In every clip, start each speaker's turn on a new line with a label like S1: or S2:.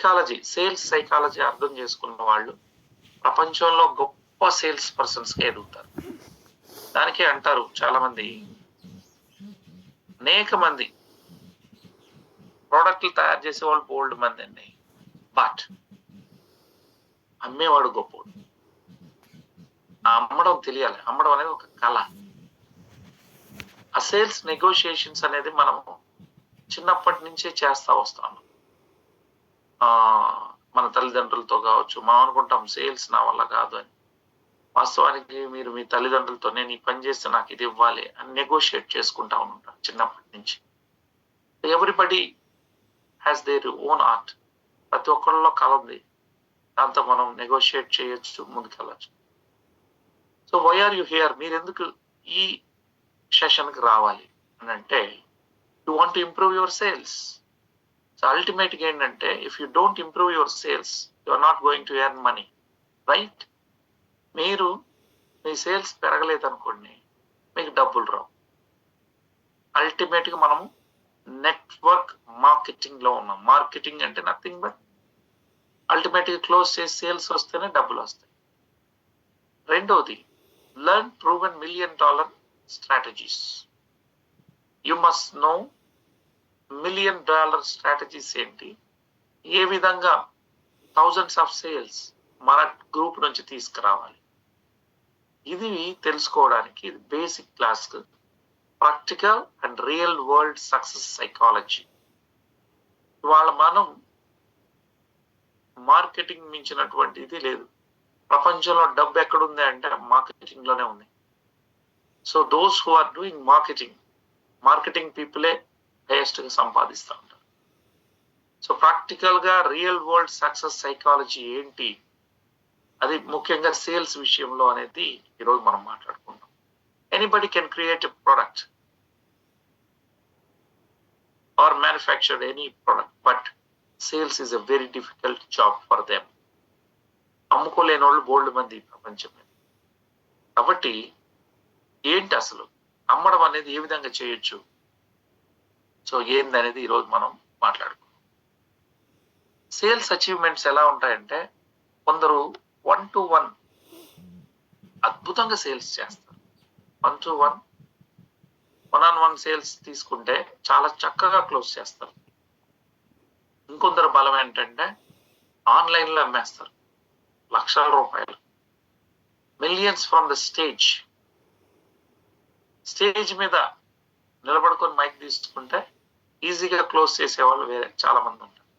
S1: Psychology, sales psychology అర్థం చేసుకున్న వాళ్ళు ప్రపంచంలో గొప్ప సేల్స్ పర్సన్స్ కి ఎదుగుతారు. దానికే అంటారు చాలా మంది, అనేక మంది ప్రోడక్ట్లు తయారు చేసే వాళ్ళు బోల్డ్ మంది అండి, బట్ అమ్మేవాడు గొప్పోడు. ఆ అమ్మడం తెలియాలి. అమ్మడం అనేది ఒక కళ. ఆ సేల్స్ నెగోషియేషన్స్ అనేది మనం చిన్నప్పటి నుంచే చేస్తా వస్తాము. మన తల్లిదండ్రులతో కావచ్చు. మనం అనుకుంటాం సేల్స్ నా వల్ల కాదు అని. వాస్తవానికి మీరు మీ తల్లిదండ్రులతో నేను ఈ పని చేస్తే నాకు ఇది ఇవ్వాలి అని నెగోషియేట్ చేసుకుంటా ఉంటారు చిన్నప్పటి నుంచి. Everybody has their own art. ప్రతి ఒక్కరిలో కళ ఉంది. దాంతో మనం నెగోషియేట్ చేయొచ్చు, ముందుకెళ్ళచ్చు. So why are you here? మీరు ఎందుకు ఈ సెషన్కి రావాలి అని అంటే, you want to improve your sales. So అల్టిమేట్గా ఏంటంటే, if you don't improve your sales, you are not going to earn money, right? మీరు మీ సేల్స్ పెరగలేదు అనుకోండి, మీకు డబ్బులు రావు. అల్టిమేట్గా మనము నెట్వర్క్ మార్కెటింగ్ లో ఉన్నాం. మార్కెటింగ్ అంటే నథింగ్ బట్ అల్టిమేట్గా క్లోజ్ చేసి సేల్స్ వస్తేనే డబ్బులు వస్తాయి. రెండోది, learn proven $1 million strategies. You must know $1 million strategies ఏంటి, ఏ విధంగా థౌజండ్స్ ఆఫ్ సేల్స్ మన గ్రూప్ నుంచి తీసుకురావాలి. ఇది తెలుసుకోవడానికి basic class, practical and real world success psychology. ఇవాళ మనం మార్కెటింగ్ మించినటువంటి ఇది లేదు. ప్రపంచంలో డబ్బు ఎక్కడుంది అంటే మార్కెటింగ్ లోనే ఉంది. So those who are doing marketing పీపులే హైయెస్ట్ గా సంపాదిస్తూ ఉంటారు. సో ప్రాక్టికల్ గా రియల్ వరల్డ్ సక్సెస్ సైకాలజీ ఏంటి, అది ముఖ్యంగా సేల్స్ విషయంలో అనేది ఈరోజు మనం మాట్లాడుకుంటాం. Anybody can create a product or manufactured any product, but sales is a very difficult job for them. అమ్ముకోలేని వాళ్ళు బోల్డ్ మంది ప్రపంచం మీద. కాబట్టి ఏంటి అసలు అమ్మడం అనేది ఏ విధంగా చేయొచ్చు, సో ఏంది అనేది ఈరోజు మనం మాట్లాడుకుందాం. సేల్స్ అచీవ్మెంట్స్ ఎలా ఉంటాయంటే, కొందరు 1-to-1 అద్భుతంగా సేల్స్ చేస్తారు. 1-to-1 1-on-1 సేల్స్ తీసుకుంటే చాలా చక్కగా క్లోజ్ చేస్తారు. ఇంకొందరు బలం ఏంటంటే ఆన్లైన్ లో అమ్మేస్తారు లక్షల రూపాయలు, మిలియన్స్ ఫ్రమ్ ద స్టేజ్ మీద నిలబడుకొని మైక్ తీసుకుంటే ఈజీగా క్లోజ్ చేసేవాళ్ళు వేరే చాలా మంది ఉంటారు.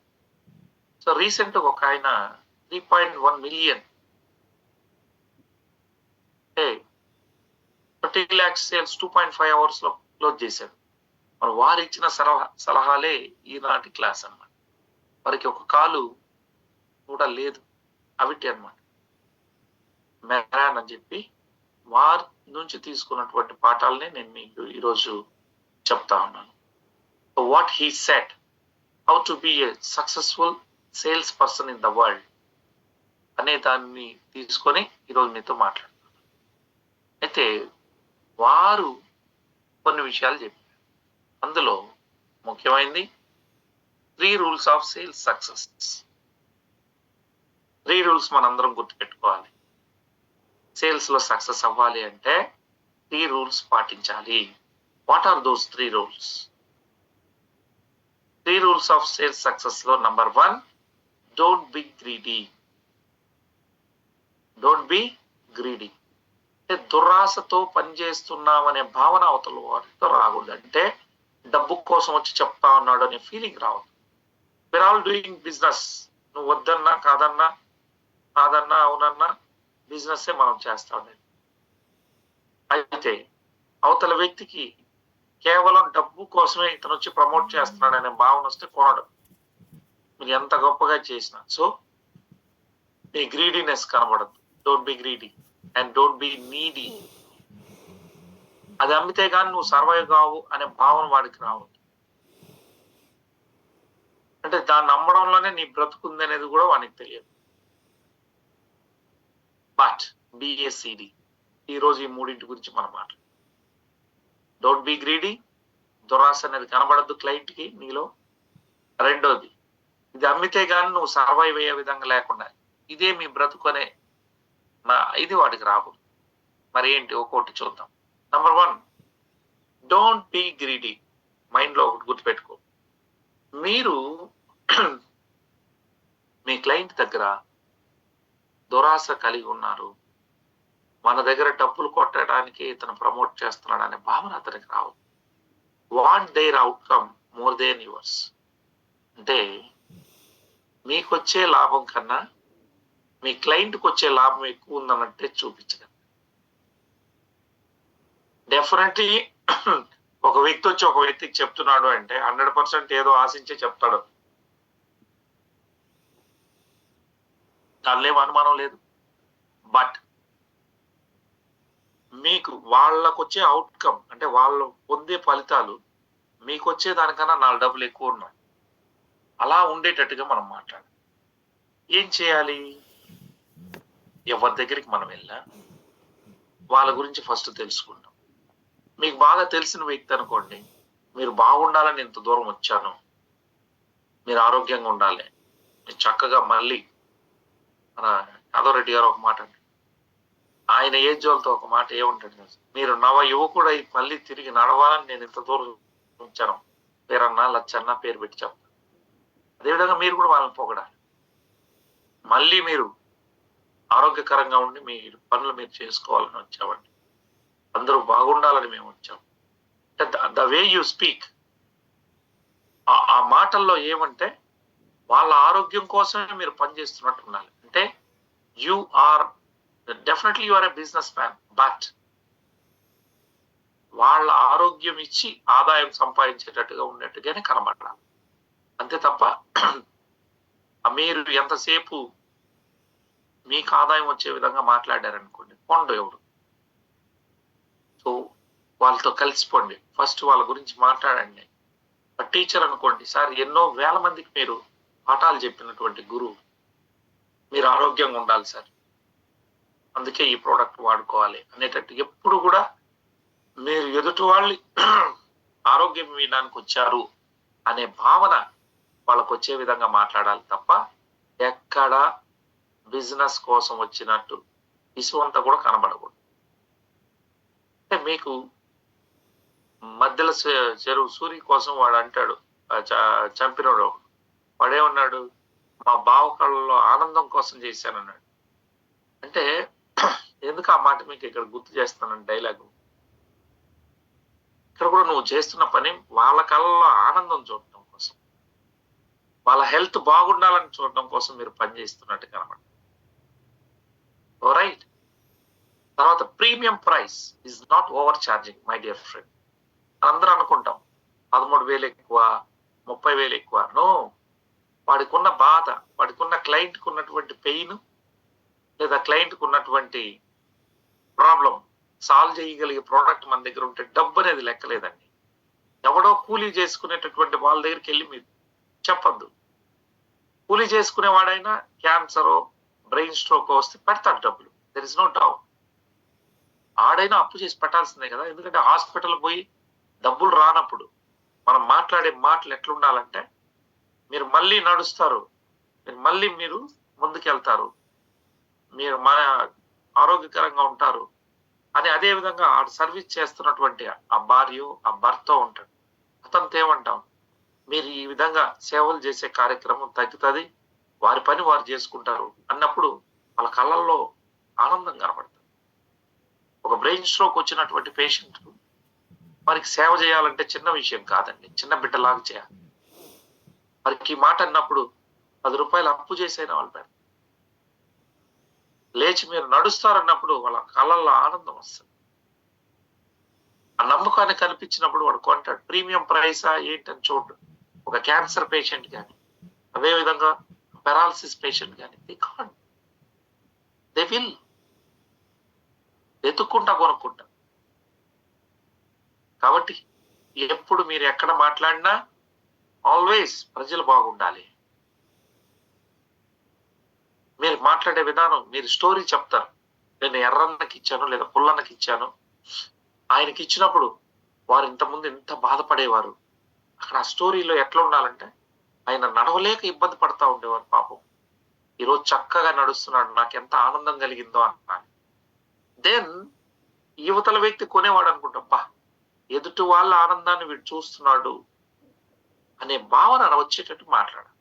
S1: సో రీసెంట్ ఒక ఆయన 3.1 million 30 lakhs సేల్స్ 2.5 hours లో క్లోజ్ చేశాడు. మరి వారు ఇచ్చిన సలహాలే ఈనాటి క్లాస్ అన్నమాట. వారికి ఒక కాలు కూడా లేదు, అవిటి అన్నమాట. మెరాన్ అని చెప్పి వారి నుంచి తీసుకున్నటువంటి పాఠాలని నేను మీకు ఈరోజు చెప్తా ఉన్నాను. What he said, how to be a successful sales person in the world అనే దాన్ని తీసుకొని ఈరోజు మీతో మాట్లాడుతున్నాను. అయితే వారు కొన్ని విషయాలు చెప్పారు. అందులో ముఖ్యమైనది 3 rules of sales success. 3 rules మనందరం గుర్తుపెట్టుకోవాలి. సేల్స్ లో సక్సెస్ అవ్వాలి అంటే 3 rules పాటించాలి. What are those 3 rules? 3 rules of sales success లో number 1, don't be greedy. Don't be greedy అంటే దురాశతో పనిచేస్తున్నామనే భావన అవతల వారితో రాకూడదు. అంటే డబ్బు కోసం వచ్చి చెప్తా ఉన్నాడు అనే ఫీలింగ్ రావద్దు. We are all doing business. నువ్వు వద్దన్నా కాదన్నా అవునన్నా బిజినెస్ మనం చేస్తా ఉండేది. అయితే అవతల వ్యక్తికి కేవలం డబ్బు కోసమే ఇతను వచ్చి ప్రమోట్ చేస్తున్నాడు అనే భావన వస్తే కొనడం, మీరు ఎంత గొప్పగా చేసినా. సో మీ గ్రీడీనెస్ కనబడదు. Don't be greedy and don't be needy. అది అమ్మితే కానీ నువ్వు సర్వైవ్ కావు అనే భావన వాడికి రావద్దు. అంటే దాన్ని నమ్మడంలోనే నీ బ్రతుకుంది అనేది కూడా వానికి తెలియదు. బట్ బిఏసిడి, ఈరోజు ఈ 3 గురించి మనం మాట్లాడు. డోంట్ బి గ్రీడీ, దురాశ అనేది కనబడద్దు క్లయింట్ కి నీలో. రెండోది, ఇది అమ్మితే గాని నువ్వు సర్వైవ్ అయ్యే విధంగా లేకుండా ఇదే మీ బ్రతుకునే ఇది వాడికి రావు. మరి ఏంటి ఒక్కోటి చూద్దాం. Number 1, don't be greedy. Mind లో ఒకటి గుర్తుపెట్టుకో. మీరు మీ క్లయింట్ దగ్గర దురాశ కలిగి ఉన్నారు. మన దగ్గర డబ్బులు కొట్టడానికి ఇతను ప్రమోట్ చేస్తున్నాడు అనే భావన అతనికి రావు. Want their outcome more than yours. అంటే మీకొచ్చే లాభం కన్నా మీ క్లయింట్కి వచ్చే లాభం ఎక్కువ ఉందనంటే చూపించగలరు. డెఫినెట్లీ ఒక వ్యక్తి వచ్చి ఒక వ్యక్తికి చెప్తున్నాడు అంటే 100% ఏదో ఆశించే చెప్తాడు. దానిలో అనుమానం లేదు. బట్ మీకు వాళ్ళకు వచ్చే అవుట్కమ్ అంటే వాళ్ళు పొందే ఫలితాలు మీకు వచ్చే దానికన్నా 4 డబ్బులు ఎక్కువ ఉన్నాయి. అలా ఉండేటట్టుగా మనం మాట్లాడాలి. ఏం చేయాలి? ఎవరి దగ్గరికి మనం వెళ్ళా వాళ్ళ గురించి ఫస్ట్ తెలుసుకుంటాం. మీకు బాగా తెలిసిన వ్యక్తి అనుకోండి, మీరు బాగుండాలని ఇంత దూరం వచ్చాను, మీరు ఆరోగ్యంగా ఉండాలి, మీరు చక్కగా మళ్ళీ మన యాదవరెడ్డి గారు ఒక మాట అంటారు, ఆయన ఏజ్ వాళ్ళతో ఒక మాట ఏముంటాడు, మీరు నవ యువకుడై మళ్ళీ తిరిగి నడవాలని నేను ఇంత దూరం ఉంచాను, పేరన్నా లచ్చన్న పేరు పెట్టి చెప్తాను. అదేవిధంగా మీరు కూడా వాళ్ళని పొగడాలి. మళ్ళీ మీరు ఆరోగ్యకరంగా ఉండి మీ పనులు మీరు చేసుకోవాలని వచ్చామండి, అందరూ బాగుండాలని మేము వచ్చాం. ద వే యూ స్పీక్, ఆ మాటల్లో ఏమంటే వాళ్ళ ఆరోగ్యం కోసమే మీరు పనిచేస్తున్నట్టు ఉండాలి. అంటే you are definitely you are a business man, but వాళ్ళ ఆరోగ్యం ఇచ్చి ఆదాయం సంపాదించేటట్టుగా ఉన్నట్టుగానే కనబడాలి. అంతే తప్ప మీరు ఎంతసేపు మీకు ఆదాయం వచ్చే విధంగా మాట్లాడారనుకోండి, కొండ ఎవడు. సో వాళ్ళతో కలిసిపోండి, ఫస్ట్ వాళ్ళ గురించి మాట్లాడండి. టీచర్ అనుకోండి, సార్ ఎన్నో వేల మందికి మీరు పాఠాలు చెప్పినటువంటి గురువు, మీరు ఆరోగ్యంగా ఉండాలి సార్, అందుకే ఈ ప్రోడక్ట్ వాడుకోవాలి అనేటట్టు ఎప్పుడు కూడా మీరు ఎదుటి వాళ్ళు ఆరోగ్యం వినడానికి వచ్చారు అనే భావన వాళ్ళకు వచ్చే విధంగా మాట్లాడాలి తప్ప ఎక్కడ బిజినెస్ కోసం వచ్చినట్టు ఇసువంతా కూడా కనబడకూడదు. అంటే మీకు మధ్యలో చెరువు సూర్య కోసం వాడు అంటాడు, చంపినోడు వాడేమన్నాడు, మా బావ కళ్ళలో ఆనందం కోసం చేశానన్నాడు. అంటే ఎందుకు ఆ మాట మీకు ఇక్కడ గుర్తు చేస్తానని డైలాగు, ఇక్కడ కూడా నువ్వు చేస్తున్న పని వాళ్ళ కళ్ళలో ఆనందం చూడటం కోసం, వాళ్ళ హెల్త్ బాగుండాలని చూడటం కోసం మీరు పని చేస్తున్నట్టు కనబడ. రైట్. తర్వాత premium price is not over charging my dear friend. అందరూ అనుకుంటాం 13,000 ఎక్కువ, 30,000 ఎక్కువ. నో, వాడికి ఉన్న బాధ, వాడికి ఉన్న క్లయింట్కి ఉన్నటువంటి పెయిన్ లేదా క్లయింట్కి ఉన్నటువంటి ప్రాబ్లం సాల్వ్ చేయగలిగే ప్రోడక్ట్ మన దగ్గర ఉంటే డబ్బు అనేది లెక్కలేదండి. ఎవడో కూలీ చేసుకునేటటువంటి వాళ్ళ దగ్గరికి వెళ్ళి మీరు చెప్పద్దు. కూలీ చేసుకునేవాడైనా క్యాన్సరో బ్రెయిన్ స్ట్రోక్ వస్తే పెడతాడు డబ్బులు, దెర్ ఇస్ నో డౌట్. ఆడైనా అప్పు చేసి పెట్టాల్సిందే కదా, ఎందుకంటే హాస్పిటల్ పోయి డబ్బులు రానప్పుడు మనం మాట్లాడే మాటలు ఎట్లుండాలంటే, మీరు మళ్ళీ నడుస్తారు, మీరు ముందుకెళ్తారు, మీరు మన ఆరోగ్యకరంగా ఉంటారు అని. అదే విధంగా ఆ సర్వీస్ చేస్తున్నటువంటి ఆ భార్య ఆ భర్త ఉంటాడు, అతనితో ఏమంటాం, మీరు ఈ విధంగా సేవలు చేసే కార్యక్రమం తగ్గుతుంది, వారి పని వారు చేసుకుంటారు అన్నప్పుడు వాళ్ళ కళ్ళల్లో ఆనందం కనబడుతుంది. ఒక బ్రెయిన్ స్ట్రోక్ వచ్చినటువంటి పేషెంట్ వారికి సేవ చేయాలంటే చిన్న విషయం కాదండి, చిన్న బిడ్డలాగా చేయాలి. వారికి ఈ మాట అన్నప్పుడు 10 రూపాయలు అప్పు చేసైనా వాళ్ళు పెడతారు. లేచి మీరు నడుస్తారన్నప్పుడు వాళ్ళ కళ్ళల్లో ఆనందం వస్తుంది. ఆ నమ్మకాన్ని కనిపించినప్పుడు వాడు కొంటాడు. ప్రీమియం ప్రైసా ఏంటని చూడు. ఒక క్యాన్సర్ పేషెంట్ కానీ, అదే విధంగా పెరాలసిస్ పేషెంట్ కానీ, దే విల్ ఎత్తుక్కుంటా కొనుక్కుంటా. కాబట్టి ఎప్పుడు మీరు ఎక్కడ మాట్లాడినా ఆల్వేస్ ప్రజలు బాగుండాలి. మీరు మాట్లాడే విధానం, మీరు స్టోరీ చెప్తారు. నేను ఎర్రన్నకి ఇచ్చాను లేదా పుల్లన్నకి ఇచ్చాను, ఆయనకి ఇచ్చినప్పుడు వారు ఇంతకుముందు ఎంత బాధపడేవారు. అక్కడ ఆ స్టోరీలో ఎట్లా ఉండాలంటే, ఆయన నడవలేక ఇబ్బంది పడతా ఉండేవారు పాపం. ఈరోజు చక్కగా నడుస్తున్నాడు, నాకెంత ఆనందం కలిగిందో అన్నాను. దెన్ యువతల వ్యక్తి కొనేవాడు అనుకుంటా, అబ్బా ఎదుటి వాళ్ళ ఆనందాన్ని వీడు చూస్తున్నాడు అనే భావన వచ్చేటట్టు మాట్లాడాలి.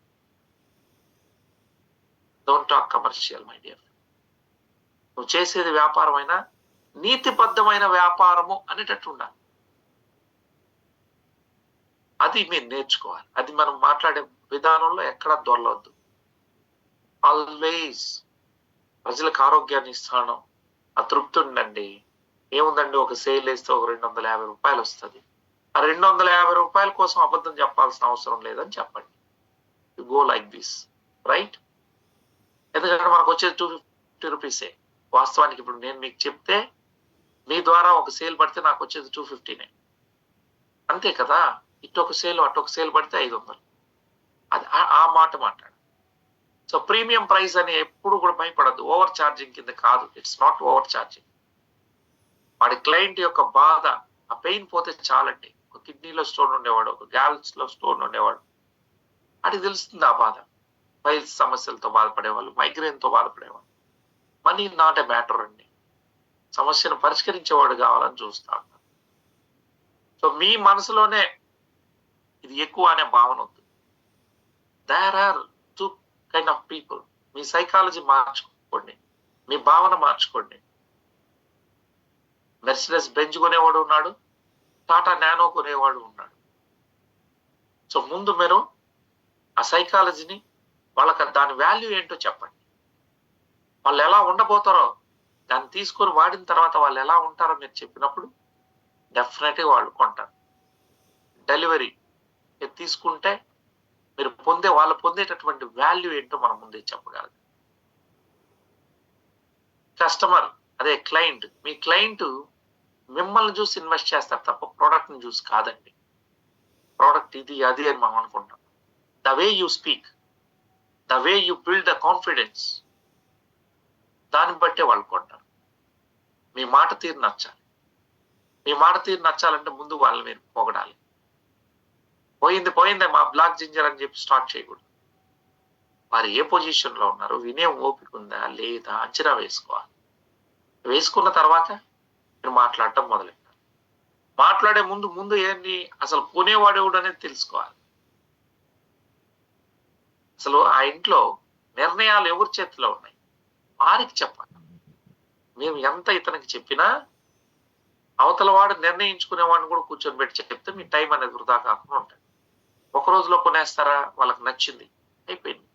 S1: Don't talk commercial my dear. నువ్వు చేసేది వ్యాపారమైనా నీతిబద్ధమైన వ్యాపారము అనేటట్టు ఉండాలి. అది మీరు నేర్చుకోవాలి. అది మనం మాట్లాడే విధానంలో ఎక్కడా దొరలవద్దు. ఆల్వేస్ ప్రజలకు ఆరోగ్యాన్ని ఇస్తాను, అతృప్తి ఉండండి. ఏముందండి, ఒక సేల్ వేస్తే ఒక 250 రూపాయలు వస్తుంది. ఆ 250 రూపాయల కోసం అబద్ధం చెప్పాల్సిన అవసరం లేదని చెప్పండి. You go like this, right? ఎందుకంటే మనకు వచ్చేది 250 రూపీసే. వాస్తవానికి ఇప్పుడు నేను మీకు చెప్తే మీ ద్వారా ఒక సేల్ పడితే నాకు వచ్చేది 250నే, అంతే కదా. ఇటు ఒక సేల్ అటు ఒక సేల్ పడితే 500. అది ఆ మాట మాట్లాడు. సో ప్రీమియం ప్రైస్ అని ఎప్పుడు కూడా భయపడద్దు. ఓవర్ ఛార్జింగ్ కింద కాదు, ఇట్స్ నాట్ ఓవర్ ఛార్జింగ్. వాడి క్లయింట్ యొక్క బాధ, ఆ పెయిన్ పోతే చాలండి. ఒక కిడ్నీలో స్టోన్ ఉండేవాడు, ఒక గ్యాల్స్ లో స్టోన్ ఉండేవాడు, అది తెలుస్తుంది ఆ బాధ. ఫైల్స్ సమస్యలతో బాధపడేవాళ్ళు, మైగ్రేన్ తో బాధపడేవాళ్ళు. మనీ నాట్ ఎ మ్యాటర్ అండి. సమస్యను పరిష్కరించేవాడు కావాలని చూస్తాడు. సో మీ మనసులోనే ఇది ఎక్కువ అనే భావన వద్దు. There are two kind of people. మీ సైకాలజీ మార్చుకోండి, మీ భావన మార్చుకోండి. మెర్సిడెస్ బెంజ్ కొనేవాడు ఉన్నాడు, టాటా నానో కొనేవాడు ఉన్నాడు. సో ముందు మీరు ఆ సైకాలజీని, వాళ్ళకి దాని వాల్యూ ఏంటో చెప్పండి. వాళ్ళు ఎలా ఉండబోతారో దాన్ని తీసుకొని వాడిన తర్వాత వాళ్ళు ఎలా ఉంటారో మీరు చెప్పినప్పుడు డెఫినెట్గా వాళ్ళు కొంటారు. డెలివరీ తీసుకుంటే మీరు వాళ్ళు పొందేటటువంటి వాల్యూ ఏంటో మనం ముందే చెప్పగలరు. కస్టమర్, అదే క్లయింట్, మీ క్లయింట్ మిమ్మల్ని చూసి ఇన్వెస్ట్ చేస్తారు తప్ప ప్రోడక్ట్ ని చూసి కాదండి. ప్రోడక్ట్ ఇది అది అని మనం అనుకుంటాం. The way you speak, the way you build the confidence, దాన్ని బట్టే వాళ్ళు కొంటారు. మీ మాట తీరు నచ్చాలి. మీ మాట తీరు నచ్చాలంటే ముందు వాళ్ళని మీరు పొగడాలి. పోయిందే మా బ్లాక్ జింజర్ అని చెప్పి స్టార్ట్ చేయకూడదు. వారు ఏ పొజిషన్ లో ఉన్నారు, వినే ఓపిక ఉందా లేదా అంచనా వేసుకోవాలి. వేసుకున్న తర్వాత మీరు మాట్లాడటం మొదలెట్టాలి. మాట్లాడే ముందు ఏంటి, అసలు కొనేవాడేవాడు అనేది తెలుసుకోవాలి. అసలు ఆ ఇంట్లో నిర్ణయాలు ఎవరి చేతిలో ఉన్నాయి వారికి చెప్పాలి. మేము ఎంత ఇతనికి చెప్పినా అవతల వాడు నిర్ణయించుకునేవాడిని కూడా కూర్చొని పెట్టి చెప్తే మీ టైం అనేది వృధా కాకుండా ఉంటుంది. ఒక రోజులో కొనేస్తారా, వాళ్ళకి నచ్చింది అయిపోయింది.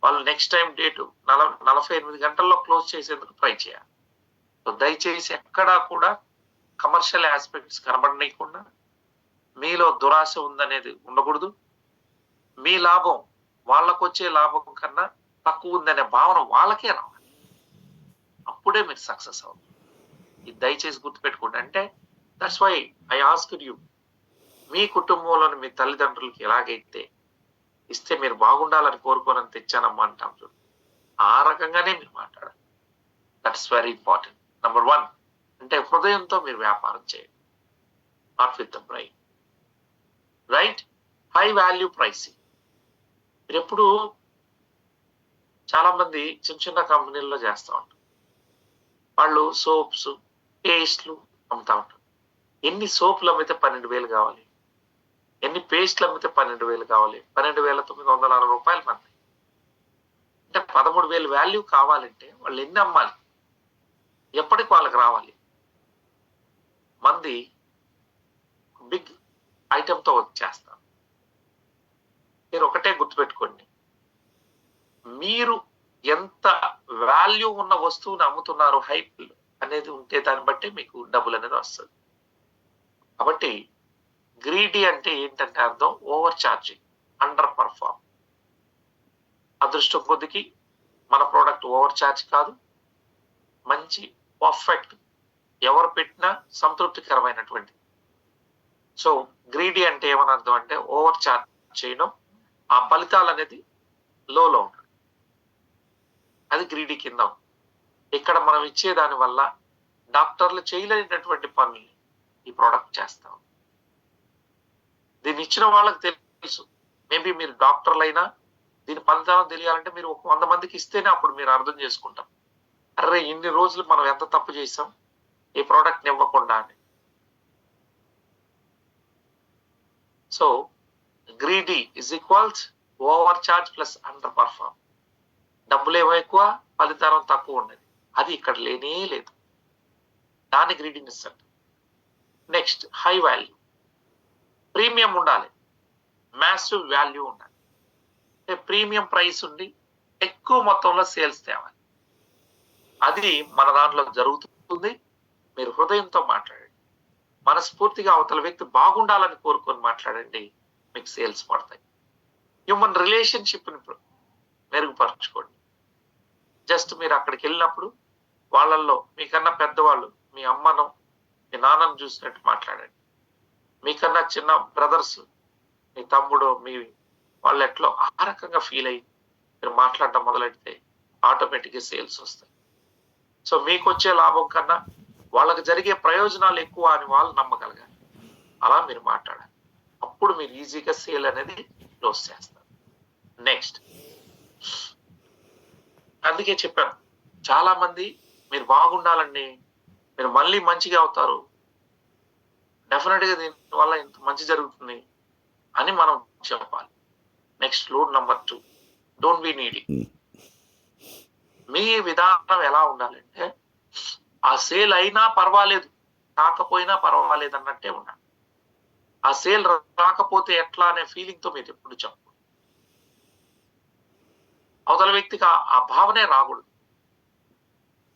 S1: వాళ్ళు నెక్స్ట్ టైం డేటు 48 గంటల్లో క్లోజ్ చేసేందుకు ట్రై చేయాలి. సో దయచేసి ఎక్కడా కూడా కమర్షియల్ ఆస్పెక్ట్స్ కనబడనీయకుండా, మీలో దురాశ ఉందనేది ఉండకూడదు. మీ లాభం వాళ్ళకు వచ్చే లాభం కన్నా తక్కువ ఉందనే భావన వాళ్ళకే రావాలి. అప్పుడే మీరు సక్సెస్ అవుతుంది. ఇది దయచేసి గుర్తుపెట్టుకోండి. అంటే that's why I asked you, మీ కుటుంబంలోని మీ తల్లిదండ్రులకి ఎలాగైతే ఇస్తే మీరు బాగుండాలని కోరుకోనని తెచ్చానమ్మా అంటాం చూడు, ఆ రకంగానే మీరు మాట్లాడాలి. That's very important. నెంబర్ 1 అంటే హృదయంతో మీరు వ్యాపారం చేయండి, not with the brain, right? High value pricing. మీరు ఎప్పుడు చాలా మంది చిన్న కంపెనీల్లో చేస్తూ ఉంటారు. వాళ్ళు సోప్స్, పేస్ట్లు అమ్ముతా ఉంటారు. ఎన్ని సోపులు అమ్మితే 12,000 కావాలి, ఎన్ని పేస్ట్లు అమ్మితే 12,000 కావాలి? 12,960 రూపాయలు మంది. అంటే 13,000 వాల్యూ కావాలంటే వాళ్ళు ఎన్ని అమ్మాలి, ఎప్పటికి వాళ్ళకి రావాలి? మంది బిగ్ ఐటమ్తో వచ్చేస్తారు. మీరు ఒకటే గుర్తుపెట్టుకోండి, మీరు ఎంత వాల్యూ ఉన్న వస్తువుని అమ్ముతున్నారు, హైప్ అనేది ఉంటే దాన్ని బట్టి మీకు డబ్బులు అనేది వస్తుంది. కాబట్టి గ్రీడీ అంటే ఏంటంటే అర్థం ఓవర్ ఛార్జింగ్, అండర్ పర్ఫార్మ్. అదృష్టం కొద్దికి మన ప్రోడక్ట్ ఓవర్ ఛార్జ్ కాదు, మంచి పర్ఫెక్ట్, ఎవరు పెట్టినా సంతృప్తికరమైనటువంటి. సో గ్రీడీ అంటే ఏమని అర్థం అంటే ఓవర్ ఛార్జ్ చేయడం, ఆ ఫలితాలు అనేది లోలో ఉంటుంది. అది గ్రీడీ కింద. ఇక్కడ మనం ఇచ్చే దాని వల్ల డాక్టర్లు చేయలేనటువంటి పనులు ఈ ప్రోడక్ట్ చేస్తాం. దీన్ని ఇచ్చిన వాళ్ళకి తెలుసు మేబీ మీరు డాక్టర్లైనా దీని ఫలితాలను తెలియాలంటే మీరు ఒక 100 మందికి ఇస్తేనే అప్పుడు మీరు అర్థం చేసుకుంటాం. అర్రే ఇన్ని రోజులు మనం ఎంత తప్పు చేసాం ఈ ప్రోడక్ట్ ఇవ్వకుండా అని. So greedy is equals overcharge plus underperform. డబ్బులేమో ఎక్కువ, ఫలితానం తక్కువ ఉండేది. అది ఇక్కడ లేనే లేదు. దాని గ్రీడీనెస్ అంట. Next high value. ప్రీమియం ఉండాలి, మ్యాసివ్ వాల్యూ ఉండాలి. అంటే ప్రీమియం ప్రైస్ ఉండి ఎక్కువ మొత్తంలో సేల్స్ తేవాలి. అది మన దాంట్లో జరుగుతుంది. మీరు హృదయంతో మాట్లాడండి, మనస్ఫూర్తిగా అవతల వ్యక్తి బాగుండాలని కోరుకొని మాట్లాడండి, మీకు సేల్స్ పడతాయి. హ్యూమన్ రిలేషన్షిప్ ని మెరుగుపరచుకోండి. జస్ట్ మీరు అక్కడికి వెళ్ళినప్పుడు వాళ్ళల్లో మీకన్నా పెద్దవాళ్ళు, మీ అమ్మను మీ నాన్నను చూసినట్టు మాట్లాడండి. మీకన్నా చిన్న బ్రదర్స్, మీ తమ్ముడు, మీ వాళ్ళు ఎట్లో ఆ రకంగా ఫీల్ అయ్యి మీరు మాట్లాడడం మొదలెడితే ఆటోమేటిక్గా సేల్స్ వస్తాయి. సో మీకు వచ్చే లాభం కన్నా వాళ్ళకి జరిగే ప్రయోజనాలు ఎక్కువ అని వాళ్ళు నమ్మగలగాలి. అలా మీరు మాట్లాడాలి. అప్పుడు మీరు ఈజీగా సేల్ అనేది క్లోజ్ చేస్తారు. నెక్స్ట్, అందుకే చెప్పాను, చాలా మంది మీరు బాగుండాలండి, మీరు మళ్ళీ మంచిగా అవుతారు, డెఫినెట్ గా దీని వల్ల ఇంత మంచి జరుగుతుంది అని మనం చెప్పాలి. Next rule number 2, don't be needy. మీ విధానం ఎలా ఉండాలంటే ఆ సేల్ అయినా పర్వాలేదు, కాకపోయినా పర్వాలేదు అన్నట్టే ఉండాలి. ఆ సేల్ రాకపోతే ఎట్లా అనే ఫీలింగ్ తో మీరు ఎప్పుడు చెప్పు. అవతల వ్యక్తికి ఆ భావనే రాకూడదు.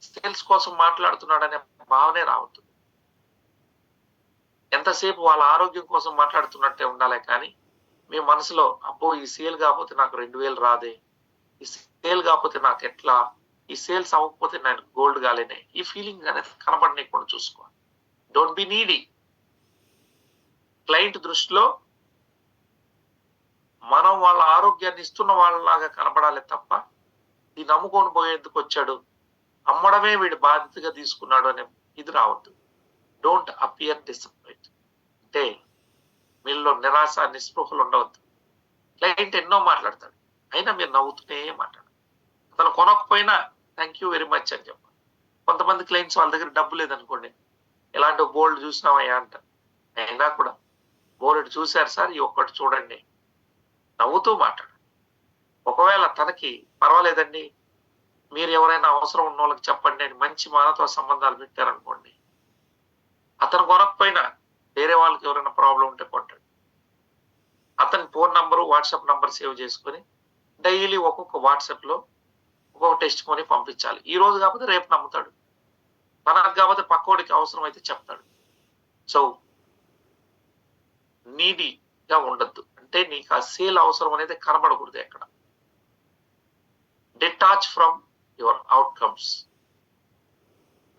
S1: సేల్స్ కోసం మాట్లాడుతున్నాడనే భావనే రావద్దు. ఎంతసేపు వాళ్ళ ఆరోగ్యం కోసం మాట్లాడుతున్నట్టే ఉండాలి. కానీ మీ మనసులో అబ్బో ఈ సేల్ కాకపోతే నాకు 2000 రాదే, ఈ సేల్ కాకపోతే నాకు ఎట్లా, ఈ సేల్స్ అవ్వకపోతే నేను గోల్డ్ కాలేనే, ఈ ఫీలింగ్ అనేది కనపడనీయకుండా చూసుకోవాలి. Don't be needy. క్లయింట్ దృష్టిలో మనం వాళ్ళ ఆరోగ్యాన్ని ఇస్తున్న వాళ్ళలాగా కనపడాలి తప్ప ఈ నమ్ముకొని పోయేందుకు వచ్చాడు, అమ్మడమే వీడి బాధ్యతగా తీసుకున్నాడు అనే ఇది రావద్దు. Don't appear disappoint. అంటే మీలో నిరాశ నిస్పృహలు ఉండవద్దు. క్లయింట్ ఎన్నో మాట్లాడతాడు, అయినా మీరు నవ్వుతూనే మాట్లాడాలి. అతను కొనకపోయినా థ్యాంక్ యూ వెరీ మచ్ అని చెప్పాలి. కొంతమంది క్లయింట్స్ వాళ్ళ దగ్గర డబ్బు లేదనుకోండి, ఎలాంటి బోల్డ్ చూసినామయ్యా అంట, అయినా కూడా బోల్డ్ చూశారు సార్, ఈ ఒక్కటి చూడండి, నవ్వుతూ మాట్లాడాలి. ఒకవేళ తనకి పర్వాలేదండి, మీరు ఎవరైనా అవసరం ఉన్న వాళ్ళకి చెప్పండి అని మంచి మానవ సంబంధాలు పెట్టారనుకోండి, అతను కొనకపోయినా వేరే వాళ్ళకి ఎవరైనా ప్రాబ్లం ఉంటే కొట్టండి. అతని phone number, WhatsApp number save చేసుకుని డైలీ ఒక్కొక్క వాట్సాప్ లో ఒక్కొక్క టెస్ట్ కొని పంపించాలి. ఈ రోజు కాకపోతే రేపు నమ్ముతాడు, మనకు కాకపోతే పక్కోడికి అవసరం అయితే చెప్తాడు. సో నీడీగా ఉండద్దు. అంటే నీకు ఆ సేల్ అవసరం అనేది కనబడకూడదు ఎక్కడ. Detach from your outcomes.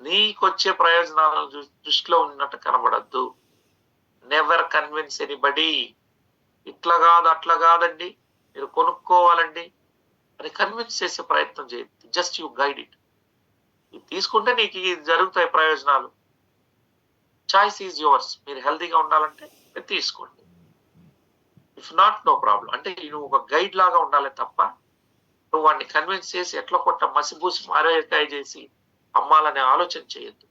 S1: నీకొచ్చే ప్రయోజనాలను దృష్టిలో ఉన్నట్టు కనబడద్దు. Never convince anybody. ఇట్లా కాదు అట్లా కాదండి, మీరు కొనుక్కోవాలండి అని కన్విన్స్ చేసే ప్రయత్నం చేయొద్దు. Just you guide it. ఇది తీసుకుంటే నీకు ఇది జరుగుతాయి ప్రయోజనాలు. Choice is yours. మీరు హెల్తీగా ఉండాలంటే మీరు తీసుకోండి. If not, no problem. అంటే నువ్వు ఒక గైడ్ లాగా ఉండాలి తప్ప నువ్వు వాడిని కన్విన్స్ చేసి ఎట్లా కొట్ట మసిబూసి మారేకాయ చేసి అమ్మాలనే ఆలోచన చేయొద్దు.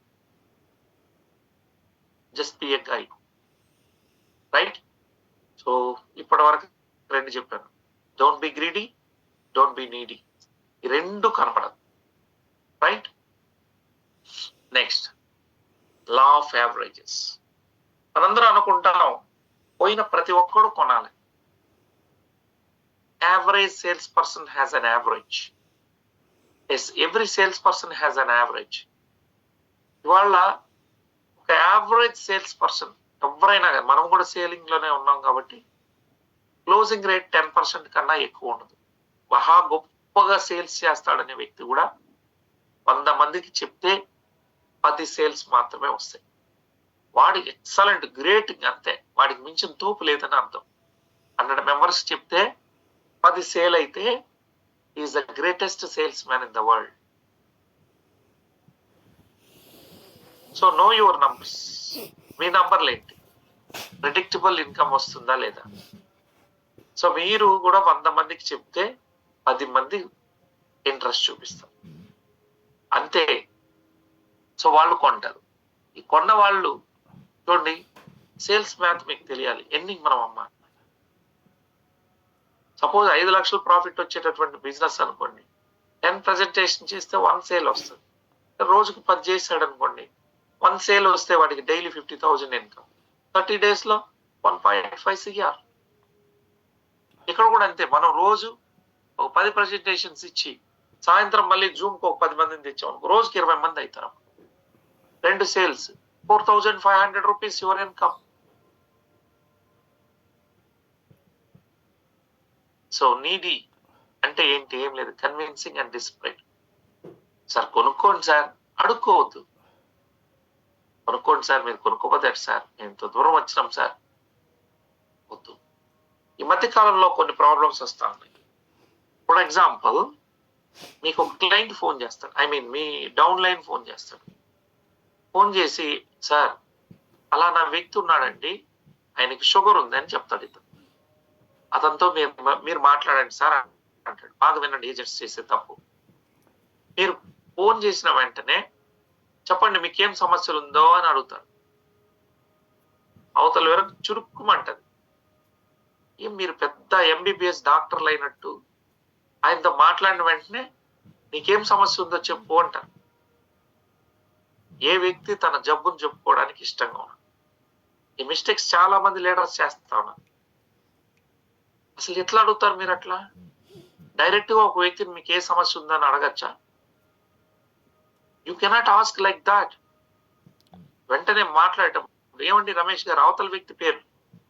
S1: Just be a guide. Right? So ఇప్పటి వరకు 2 చెప్పాను. Don't be greedy, don't be needy. ఈ 2 కనపడదు. Right? Next, law of averages. మనందరం అనుకుంటాం పోయిన ప్రతి ఒక్కడు కొనాలి. Average salesperson has an average. Yes, every salesperson has an average. ఇవాళ ఒక యావరేజ్ సేల్స్ పర్సన్ ఎవరైనా, మనం కూడా సేలింగ్ లోనే ఉన్నాం కాబట్టి క్లోజింగ్ రేట్ 10% కన్నా ఎక్కువ ఉండదు. మహా గొప్పగా సేల్స్ చేస్తాడనే వ్యక్తి కూడా 100 మందికి చెప్తే 10 సేల్స్ మాత్రమే వస్తాయి. వాడి ఎక్సలెంట్, గ్రేట్, అంతే, వాడికి మించిన తోపు లేదని అర్థం. 100 మెంబర్స్ చెప్తే 10 సేల్ అయితే is the greatest salesman in the world. So know your numbers. మీ నంబర్లు ఏంటి? ప్రెడిక్టబుల్ ఇన్కమ్ వస్తుందా లేదా? సో మీరు కూడా 100 మందికి చెప్తే 10 మంది ఇంట్రెస్ట్ చూపిస్తారు అంతే. సో వాళ్ళు కొంటారు. ఈ కొన్న వాళ్ళు చూడండి, సేల్స్ మ్యాథ్ మీకు తెలియాలి. ఎన్ని మనం అమ్మాలి. సపోజ్ 5 లక్షలు ప్రాఫిట్ వచ్చేటటువంటి బిజినెస్ అనుకోండి, 10 ప్రెజెంటేషన్ చేస్తే 1 సేల్ వస్తుంది. రోజుకు 10 చేశాడు అనుకోండి, 1 సేల్ వస్తే వాడికి డైలీ 50,000 ఇన్కమ్. 30 days లో 1.5 CR. ఇక్కడ కూడా అంతే. మనం రోజు ఒక 10 ప్రెజెంటేషన్స్ ఇచ్చి సాయంత్రం మళ్ళీ జూమ్ కు ఒక 10 మందిని తెచ్చాం, రోజుకి 20 మంది అవుతారు. 2 sales, 4,500 rupees your income. So needy అంటే ఏంటి? ఏం లేదు, కన్విన్సింగ్ అండ్ డిస్ప్రైడ్. సార్ కొనుక్కోండి సార్, అడుక్కోవద్దు. కొనుక్కోండి సార్, మీరు కొనుక్కోపోతే సార్, మేము ఇంత దూరం వచ్చినాం సార్, వద్దు. ఈ మధ్య కాలంలో కొన్ని ప్రాబ్లమ్స్ వస్తా ఉన్నాయి. ఫర్ ఎగ్జాంపుల్, మీకు ఒక క్లయింట్ ఫోన్ చేస్తాడు, మీ డౌన్ లైన్ ఫోన్ చేస్తాడు. ఫోన్ చేసి, సార్ అలా నా వ్యక్తి ఉన్నాడండి, ఆయనకి షుగర్ ఉంది అని చెప్తాడు. అతనితో మీరు మాట్లాడండి సార్ అంటాడు. బాగా వినండి, ఏజెంట్స్ చేసే తప్పు. మీరు ఫోన్ చేసిన వెంటనే చెప్పండి మీకేం సమస్యలు ఉందో అని అడుగుతారు. అవతల వరకు చురుక్కుమంటది. ఏం మీరు పెద్ద MBBS డాక్టర్లు అయినట్టు ఆయనతో మాట్లాడిన వెంటనే నీకేం సమస్య ఉందో చెప్పు అంటారు. ఏ వ్యక్తి తన జబ్బును చెప్పుకోవడానికి ఇష్టంగా ఉన్నాడు. ఈ మిస్టేక్స్ చాలా మంది లీడర్స్ చేస్తా ఉన్నారు. అసలు ఎట్లా అడుగుతారు మీరు? అట్లా డైరెక్ట్ గా ఒక వ్యక్తిని మీకు ఏ సమస్య ఉందని అడగచ్చా? You cannot ask like that. వెంటనే మాట్లాడటం, ఏమండి రమేష్ గారు, అవతల వ్యక్తి పేరు,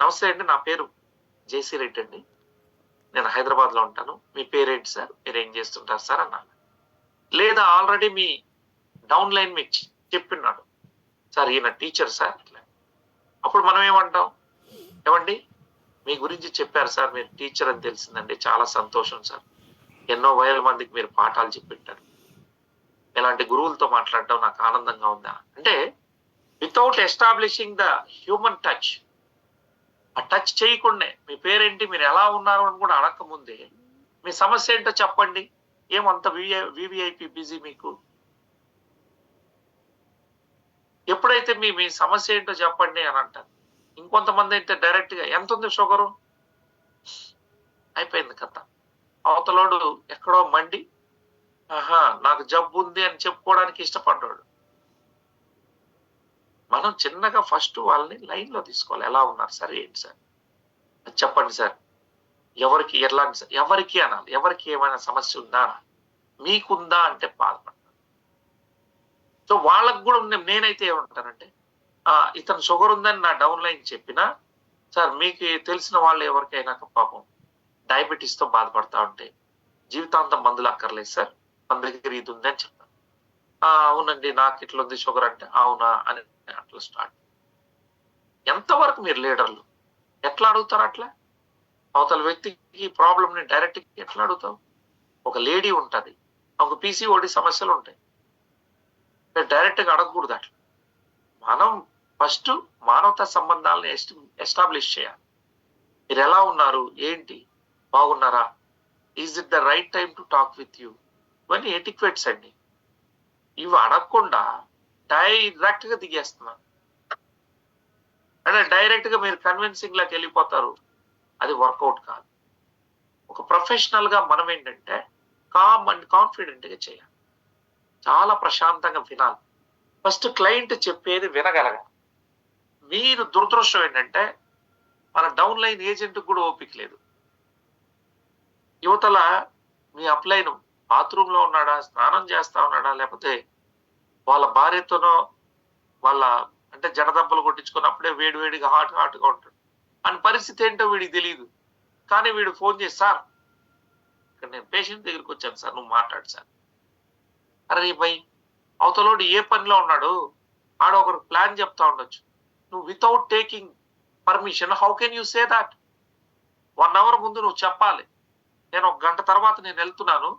S1: నమస్తే అండి, నా పేరు జేసీ రెడ్డి అండి, నేను హైదరాబాద్ లో ఉంటాను, మీ పేరేంటి సార్, మీరు ఏం చేస్తుంటారు సార్ అన్నాను. లేదా ఆల్రెడీ మీ డౌన్ లైన్ మీకు చెప్పినాడు, సార్ ఈయన టీచర్ సార్ అట్లా. అప్పుడు మనం ఏమంటాం? ఏమండి మీ గురించి చెప్పారు సార్, మీరు టీచర్ అని తెలిసిందండి, చాలా సంతోషం సార్, ఎన్నో వేల మందికి మీరు పాఠాలు చెప్పిట్టారు, ఇలాంటి గురువులతో మాట్లాడడం నాకు ఆనందంగా ఉందా అంటే, without establishing the human touch, ఆ టచ్ చేయకుండా మీ పేరేంటి, మీరు ఎలా ఉన్నారు అని కూడా అడగక ముందే మీ సమస్య ఏంటో చెప్పండి. ఏమంత వివిఐపి బిజీ మీకు? ఎప్పుడైతే మీ సమస్య ఏంటో చెప్పండి అని అంటారు. ఇంకొంతమంది అయితే డైరెక్ట్ గా ఎంత ఉంది షుగరు, అయిపోయింది కథ. అవతలోడు ఎక్కడో మండి, నాకు జబ్బు ఉంది అని చెప్పుకోవడానికి ఇష్టపడ్డాడు. మనం చిన్నగా ఫస్ట్ వాళ్ళని లైన్ లో తీసుకోవాలి. ఎలా ఉన్నారు సార్, ఏంటి సార్, చెప్పండి సార్, ఎవరికి ఎలాంటి సార్, ఎవరికి అనాలి, ఎవరికి ఏమైనా సమస్య ఉందా, మీకుందా అంటే బాధపడతారు. సో వాళ్ళకు కూడా నేనైతే ఏమంటానంటే, ఇతను షుగర్ ఉందని నా డౌన్ లైన్ చెప్పినా, సార్ మీకు తెలిసిన వాళ్ళు ఎవరికైనా పాపం డయాబెటీస్ తో బాధపడతా ఉంటే జీవితాంతం మందులు అక్కర్లేదు సార్, మన దగ్గర ఇది ఉందని చెప్తాను. అవునండి నాకు ఇట్లా ఉంది షుగర్ అంటే, అవునా అని అట్లా స్టార్ట్. ఎంతవరకు మీరు లీడర్లు ఎట్లా అడుగుతారు? అట్లా అవతల వ్యక్తికి ప్రాబ్లమ్ ని డైరెక్ట్ ఎట్లా అడుగుతావు? ఒక లేడీ ఉంటది, ఒక PCOD సమస్యలు ఉంటాయి, డైరెక్ట్ గా అడగకూడదు. అట్లా మనం ఫస్ట్ మానవతా సంబంధాలను ఎస్టాబ్లిష్ చేయాలి. మీరు ఎలా ఉన్నారు, ఏంటి, బాగున్నారా, is it the right time to talk with you, ఇవన్నీ ఎటిక్వేట్స్ అండి. ఇవి అడగకుండా డైరెక్ట్ గా దిగేస్తున్నారు అంటే డైరెక్ట్ గా మీరు కన్విన్సింగ్ లాకి వెళ్ళిపోతారు. అది వర్కౌట్ కాదు. ఒక ప్రొఫెషనల్ గా మనం ఏంటంటే కామ్ అండ్ కాన్ఫిడెంట్ గా చేయాలి. చాలా ప్రశాంతంగా వినాలి. ఫస్ట్ క్లయింట్ చెప్పేది వినగలగాలి. మీరు దురదృష్టం ఏంటంటే మన డౌన్ లైన్ ఏజెంట్ కూడా ఓపిక లేదు. యువతల మీ అప్లైన్ బాత్రూమ్ లో ఉన్నాడా, స్నానం చేస్తా ఉన్నాడా, లేకపోతే వాళ్ళ భార్యతోనో వాళ్ళ అంటే జడదెబ్బలు కొట్టించుకున్నప్పుడే వేడివేడిగా హాట్ గా ఉంటాడు అని పరిస్థితి ఏంటో వీడికి తెలియదు. కానీ వీడు ఫోన్ చేసి, సార్ ఇక్కడ నేను పేషెంట్ దగ్గరికి వచ్చాను సార్, నువ్వు మాట్లాడు సార్. అరే భయ్, అవతలోడు ఏ పనిలో ఉన్నాడు, ఆడ ఒకరు ప్లాన్ చెప్తా ఉండొచ్చు. నువ్వు without taking permission how can you say that? 1 hour ముందు నువ్వు చెప్పాలి, నేను 1 గంట తర్వాత నేను వెళ్తున్నాను,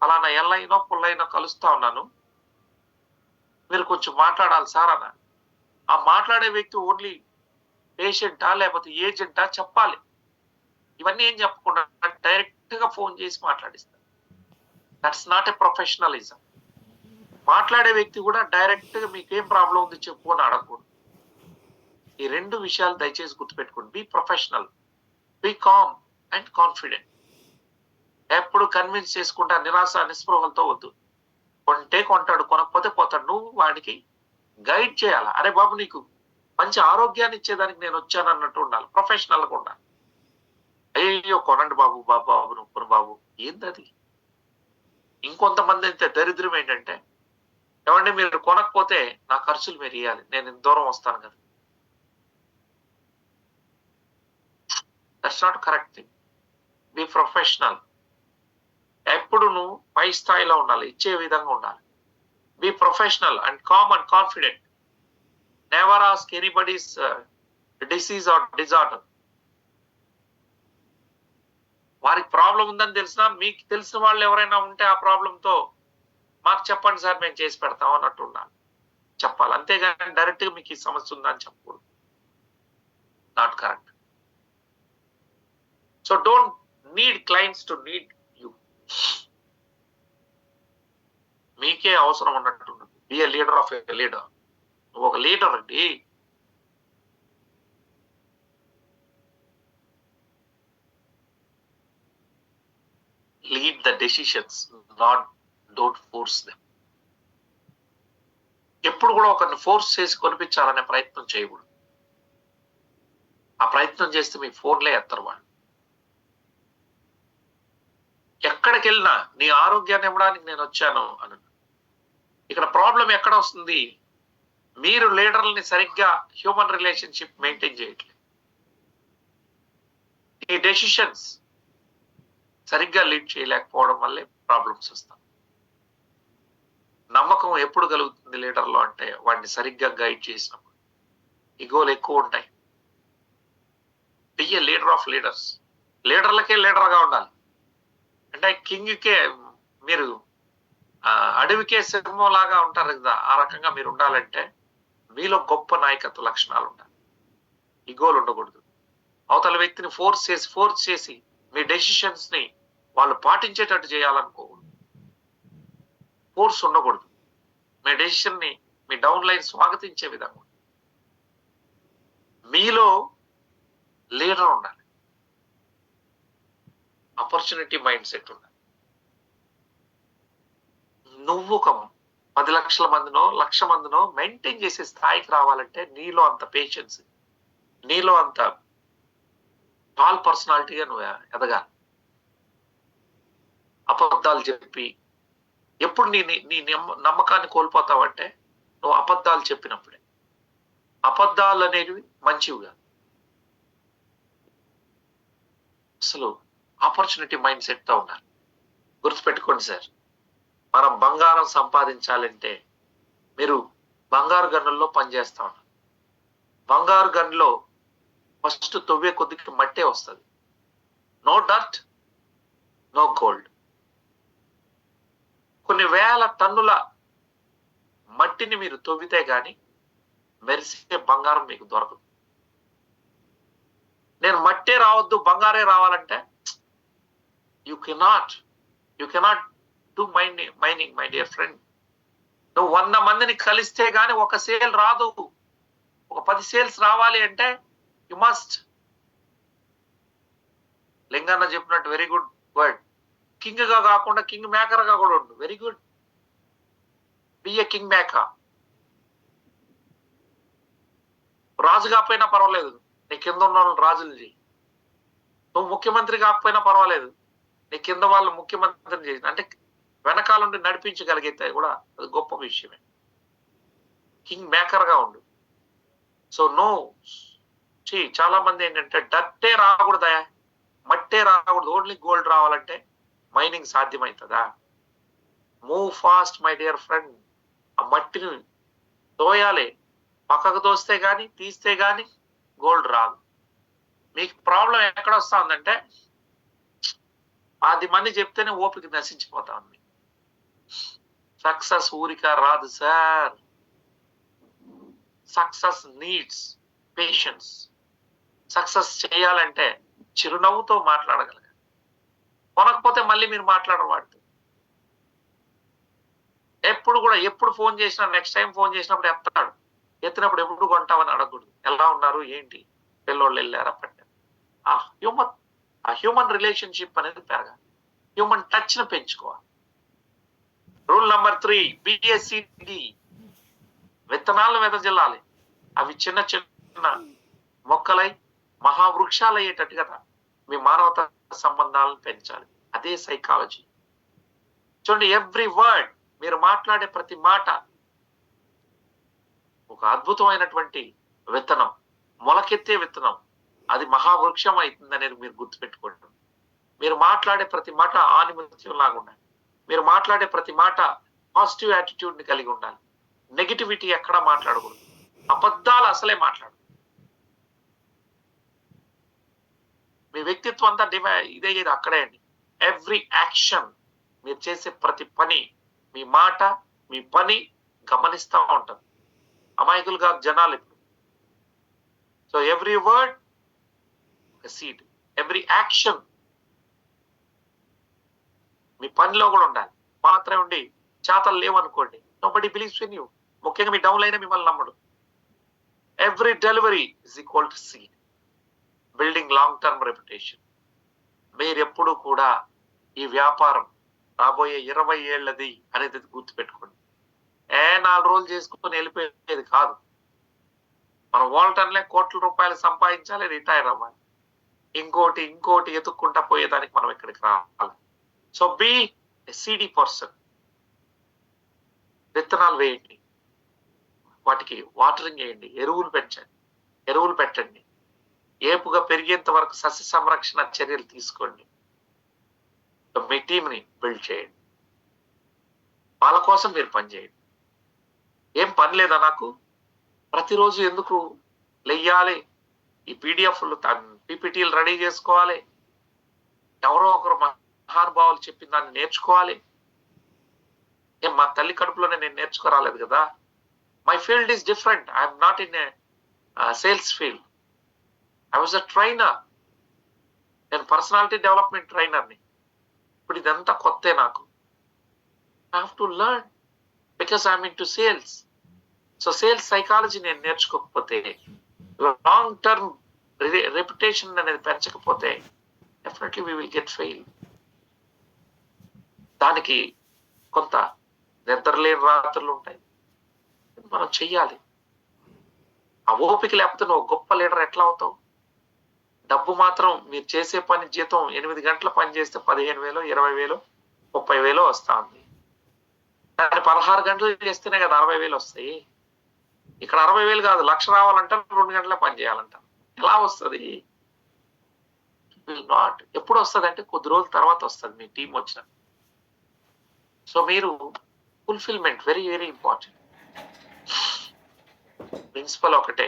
S1: అలా నా ఎల్లైనో పుల్లైనో కలుస్తా ఉన్నాను, మీరు కొంచెం మాట్లాడాలి సార్ అన్న. ఆ మాట్లాడే వ్యక్తి ఓన్లీ పేషెంటా లేకపోతే ఏజెంటా చెప్పాలి. ఇవన్నీ ఏం చెప్పకుండా డైరెక్ట్ గా ఫోన్ చేసి మాట్లాడిస్తారు. That's not a professionalism. మాట్లాడే వ్యక్తి కూడా డైరెక్ట్ గా మీకేం ప్రాబ్లం ఉంది చెప్పు అని అడగకూడదు. ఈ 2 విషయాలు దయచేసి గుర్తుపెట్టుకోండి. Be professional, be calm and confident. ఎప్పుడు కన్విన్స్ చేసుకుంటా నిరాశ నిస్పృహలతో వద్దు. కొంటే కొంటాడు, కొనకపోతే పోతాడు. నువ్వు వాడికి గైడ్ చేయాలా. అరే బాబు, నీకు మంచి ఆరోగ్యాన్ని ఇచ్చేదానికి నేను వచ్చాను అన్నట్టు ఉండాలి. ప్రొఫెషనల్ గా ఉండాలి. అయ్యో కొనండి బాబు, బాబు నువ్వు కొను బాబు, ఏందది? ఇంకొంతమంది అయితే దరిద్రం ఏంటంటే, ఏమంటే మీరు కొనకపోతే నా ఖర్చులు మీరు ఇవ్వాలి, నేను ఇంత దూరం వస్తాను కదా. That's not correct thing. Be professional. ఎప్పుడు నువ్వు పై స్థాయిలో ఉండాలి, ఇచ్చే విధంగా ఉండాలి. Be professional and calm and confident. Never ask anybody's disease are disorder. వారికి ప్రాబ్లం ఉందని తెలిసినా మీకు తెలిసిన వాళ్ళు ఎవరైనా ఉంటే ఆ ప్రాబ్లంతో మాకు చెప్పండి సార్, మేము చేసి పెడతాం అన్నట్టు ఉండాలి, చెప్పాలి. అంతేగాని డైరెక్ట్ గా మీకు ఈ సమస్య ఉందని చెప్పకూడదు. Not correct. So don't need clients to need you. మీకే అవసరం ఉన్నట్టు ఉండదు. B a leader of a leader. నువ్వు ఒక లీడర్ అండి. Lead the decisions, don't force them. ఎప్పుడు కూడా ఒకరిని ఫోర్స్ చేసి కొనిపించాలనే ప్రయత్నం చేయకూడదు. ఆ ప్రయత్నం చేస్తే మీ ఫోన్లే ఎత్తరు వాళ్ళు. ఎక్కడికి వెళ్ళినా నీ ఆరోగ్యాన్ని ఇవ్వడానికి నేను వచ్చాను అని. ఇక్కడ ప్రాబ్లం ఎక్కడ వస్తుంది? మీరు లీడర్లని సరిగ్గా హ్యూమన్ రిలేషన్షిప్ మెయింటైన్ చేయట్లేదు. ఈ డెసిషన్స్ సరిగ్గా లీడ్ చేయలేకపోవడం వల్లే ప్రాబ్లమ్స్ వస్తాయి. నమ్మకం ఎప్పుడు కలుగుతుంది లీడర్లో అంటే వాడిని సరిగ్గా గైడ్ చేసినప్పుడు. ఈగోలు ఎక్కువ ఉంటాయి. Be a leader of leaders. లీడర్లకే లీడర్ గా ఉండాలి. అంటే కింగ్కే మీరు అడవికే సింహం లాగా ఉంటారు కదా, ఆ రకంగా మీరు ఉండాలంటే మీలో గొప్ప నాయకత్వ లక్షణాలు ఉండాలి. ఈగోలు ఉండకూడదు. అవతల వ్యక్తిని ఫోర్స్ చేసి మీ డెసిషన్స్ ని వాళ్ళు పాటించేటట్టు చేయాలనుకోకూడదు. ఫోర్స్ ఉండకూడదు. మీ డెసిషన్ ని మీ డౌన్ లైన్ స్వాగతించే విధంగా మీలో లీడర్ ఉండాలి. ఆపర్చునిటీ మైండ్ సెట్ ఉండాలి. నువ్వు ఒక 10 లక్షల మందినో 1,00,000 మందినో మెయింటైన్ చేసే స్థాయికి రావాలంటే నీలో అంత పేషెన్స్, నీలో అంత టాల్ పర్సనాలిటీగా నువ్వు ఎదగాలి. అబద్ధాలు చెప్పి ఎప్పుడు నీ నమ్మకాన్ని కోల్పోతావంటే నువ్వు అబద్ధాలు చెప్పినప్పుడే. అబద్ధాలు అనేవి మంచివి కాదు. అసలు ఆపర్చునిటీ మైండ్ సెట్ తో ఉండాలి. గుర్తుపెట్టుకోండి సార్, మనం బంగారం సంపాదించాలంటే మీరు బంగారు గనుల్లో పనిచేస్తా ఉన్నారు. బంగారు గన్లో ఫస్ట్ తవ్వే కొద్దికి మట్టే వస్తుంది. No dirt, no gold. కొన్ని వేల టన్నుల మట్టిని మీరు తవ్వితే గాని మెరిసే బంగారం మీకు దొరకదు. నేను మట్టే రావద్దు బంగారే రావాలంటే you cannot do mining my dear friend. నువ్వు 100 మందిని కలిస్తే గాని ఒక సేల్ రాదు. ఒక 10 సేల్స్ రావాలి అంటే యు మస్ట్. లింగన్న చెప్పినట్టు వెరీ గుడ్ వర్డ్. కింగ్ గా కాకుండా కింగ్ మేకర్ గా కూడా ఉండు. Very good. Be a king maker. రాజు కాకపోయినా పర్వాలేదు, నీ కింద ఉన్న వాళ్ళు రాజులు చేయి. నువ్వు ముఖ్యమంత్రి కాకపోయినా పర్వాలేదు, నీ కింద వాళ్ళు ముఖ్యమంత్రిని చేసి, అంటే వెనకాలండి నడిపించగలిగితే కూడా అది గొప్ప విషయమే. కింగ్ మేకర్ గా ఉండు. సో నో చాలా మంది ఏంటంటే డట్టే రాకూడదా, మట్టే రాకూడదు, ఓన్లీ గోల్డ్ రావాలంటే మైనింగ్ సాధ్యమవుతుందా? Move fast my dear friend. ఆ మట్టిని తోయాలి. పక్కకు తోస్తే గాని తీస్తే గాని గోల్డ్ రాదు. మీకు ప్రాబ్లం ఎక్కడ వస్తా ఉందంటే 10 మంది చెప్తేనే ఓపిక నశించిపోతా ఉంది. సక్సెస్ ఊరిక రాదు sir. Success needs patience. Success చేయాలంటే చిరునవ్వుతో మాట్లాడగలగాలి. కొనకపోతే మళ్ళీ మీరు మాట్లాడరు వాడితో. ఎప్పుడు ఫోన్ చేసినా నెక్స్ట్ టైం ఫోన్ చేసినప్పుడు ఎత్తాడు. ఎత్తినప్పుడు ఎప్పుడు కొంటామని అడగకూడదు. ఎలా ఉన్నారు ఏంటి, పిల్లోళ్ళు వెళ్ళారా పట్టారు. ఆ హ్యూమన్ రిలేషన్షిప్ అనేది పెరగాలి. హ్యూమన్ టచ్ ను పెంచుకోవాలి. Rule number 3, బిఎస్సిడి. విత్తనాలను వెదజల్లాలి. అవి చిన్న చిన్న మొక్కలై మహావృక్షాలు అయ్యేటట్టుగా మీ మానవత సంబంధాలను పెంచాలి. అదే సైకాలజీ. చూడండి, ఎవ్రీ వర్డ్, మీరు మాట్లాడే ప్రతి మాట ఒక అద్భుతమైనటువంటి విత్తనం, మొలకెత్తే విత్తనం. అది మహావృక్షం అవుతుంది అనేది మీరు గుర్తుపెట్టుకోండి. మీరు మాట్లాడే ప్రతి మాట ఆనిముత్యం లాగా ఉండాలి. మీరు మాట్లాడే ప్రతి మాట పాజిటివ్ యాటిట్యూడ్ ని కలిగి ఉండాలి. నెగిటివిటీ ఎక్కడా మాట్లాడకూడదు. అబద్ధాలు అసలే మాట్లాడు. మీ వ్యక్తిత్వం అంతా ఇదే అక్కడే అండి. ఎవ్రీ యాక్షన్, మీరు చేసే ప్రతి పని, మీ మాట, మీ పని గమనిస్తూ ఉంటారు. అమాయకులుగా జనాలు ఇప్పుడు. So every word seed, every action మీ పనిలో కూడా ఉండాలి. మాత్రమే ఉండి చేతలు లేవనుకోండి, నోబడీ బిలీవ్స్ ఇన్ యూ. ముఖ్యంగా మీ డౌన్ అయినా మిమ్మల్ని నమ్మడు. Every delivery is equal to seed, building long term reputation. మీరు ఎప్పుడు కూడా ఈ వ్యాపారం రాబోయే 20 ఏళ్ళది అనేది గుర్తుపెట్టుకోండి. 4 రోజులు చేసుకుని వెళ్ళిపోయేది కాదు. మనం వాల్టర్లే కోట్ల రూపాయలు సంపాదించాలి, రిటైర్ అవ్వాలి. ఇంకోటి ఎత్తుక్కుంటా పోయేదానికి మనం ఇక్కడికి రావాలి. So be seedy person. విత్తనాలు వేయండి, వాటికి వాటరింగ్ వేయండి, ఎరువులు పెట్టండి. ఏపుగా పెరిగేంత వరకు సస్య సంరక్షణ చర్యలు తీసుకోండి. మీ టీంని బిల్డ్ చేయండి. వాళ్ళ కోసం మీరు పనిచేయండి. ఏం పని లేదా నాకు? ప్రతిరోజు ఎందుకు లెయ్యాలి? ఈ పీడిఎఫ్లు పీపీటీలు రెడీ చేసుకోవాలి. ఎవరో ఒకరు మహానుభావులు చెప్పిన దాన్ని నేర్చుకోవాలి. మా తల్లి కడుపులోనే నేను నేర్చుకోరాలేదు కదా. My field is different. I'm not in sales field. I was a trainer. నేను పర్సనాలిటీ డెవలప్మెంట్ ట్రైనర్ని. ఇప్పుడు ఇదంతా కొత్తే నాకు. I have to learn because I'm into sales. So sales psychology నేను నేర్చుకోకపోతే, లాంగ్ టర్మ్ రెప్యుటేషన్ అనేది పెంచకపోతే, definitely we will get fail. దానికి కొంత నిద్రలేని రాత్రులు ఉంటాయి. మనం చెయ్యాలి. ఆ ఓపిక లేకపోతే నువ్వు గొప్ప లీడర్ ఎట్లా అవుతావు? డబ్బు మాత్రం మీరు చేసే పని జీతం 8 గంటల పని చేస్తే 15,000, 20,000, 30,000 వస్తా ఉంది. దాన్ని 16 గంటలు చేస్తేనే కదా 60,000 వస్తాయి. ఇక్కడ 60,000 కాదు, 1,00,000 రావాలంటే 2 గంటలే పని చేయాలంట. ఎలా వస్తుంది? నాట్. ఎప్పుడు వస్తుంది అంటే కొద్ది రోజుల తర్వాత వస్తుంది, మీ టీం వచ్చిన. సో మీరు fulfilment very very important. Principle ఒకటే,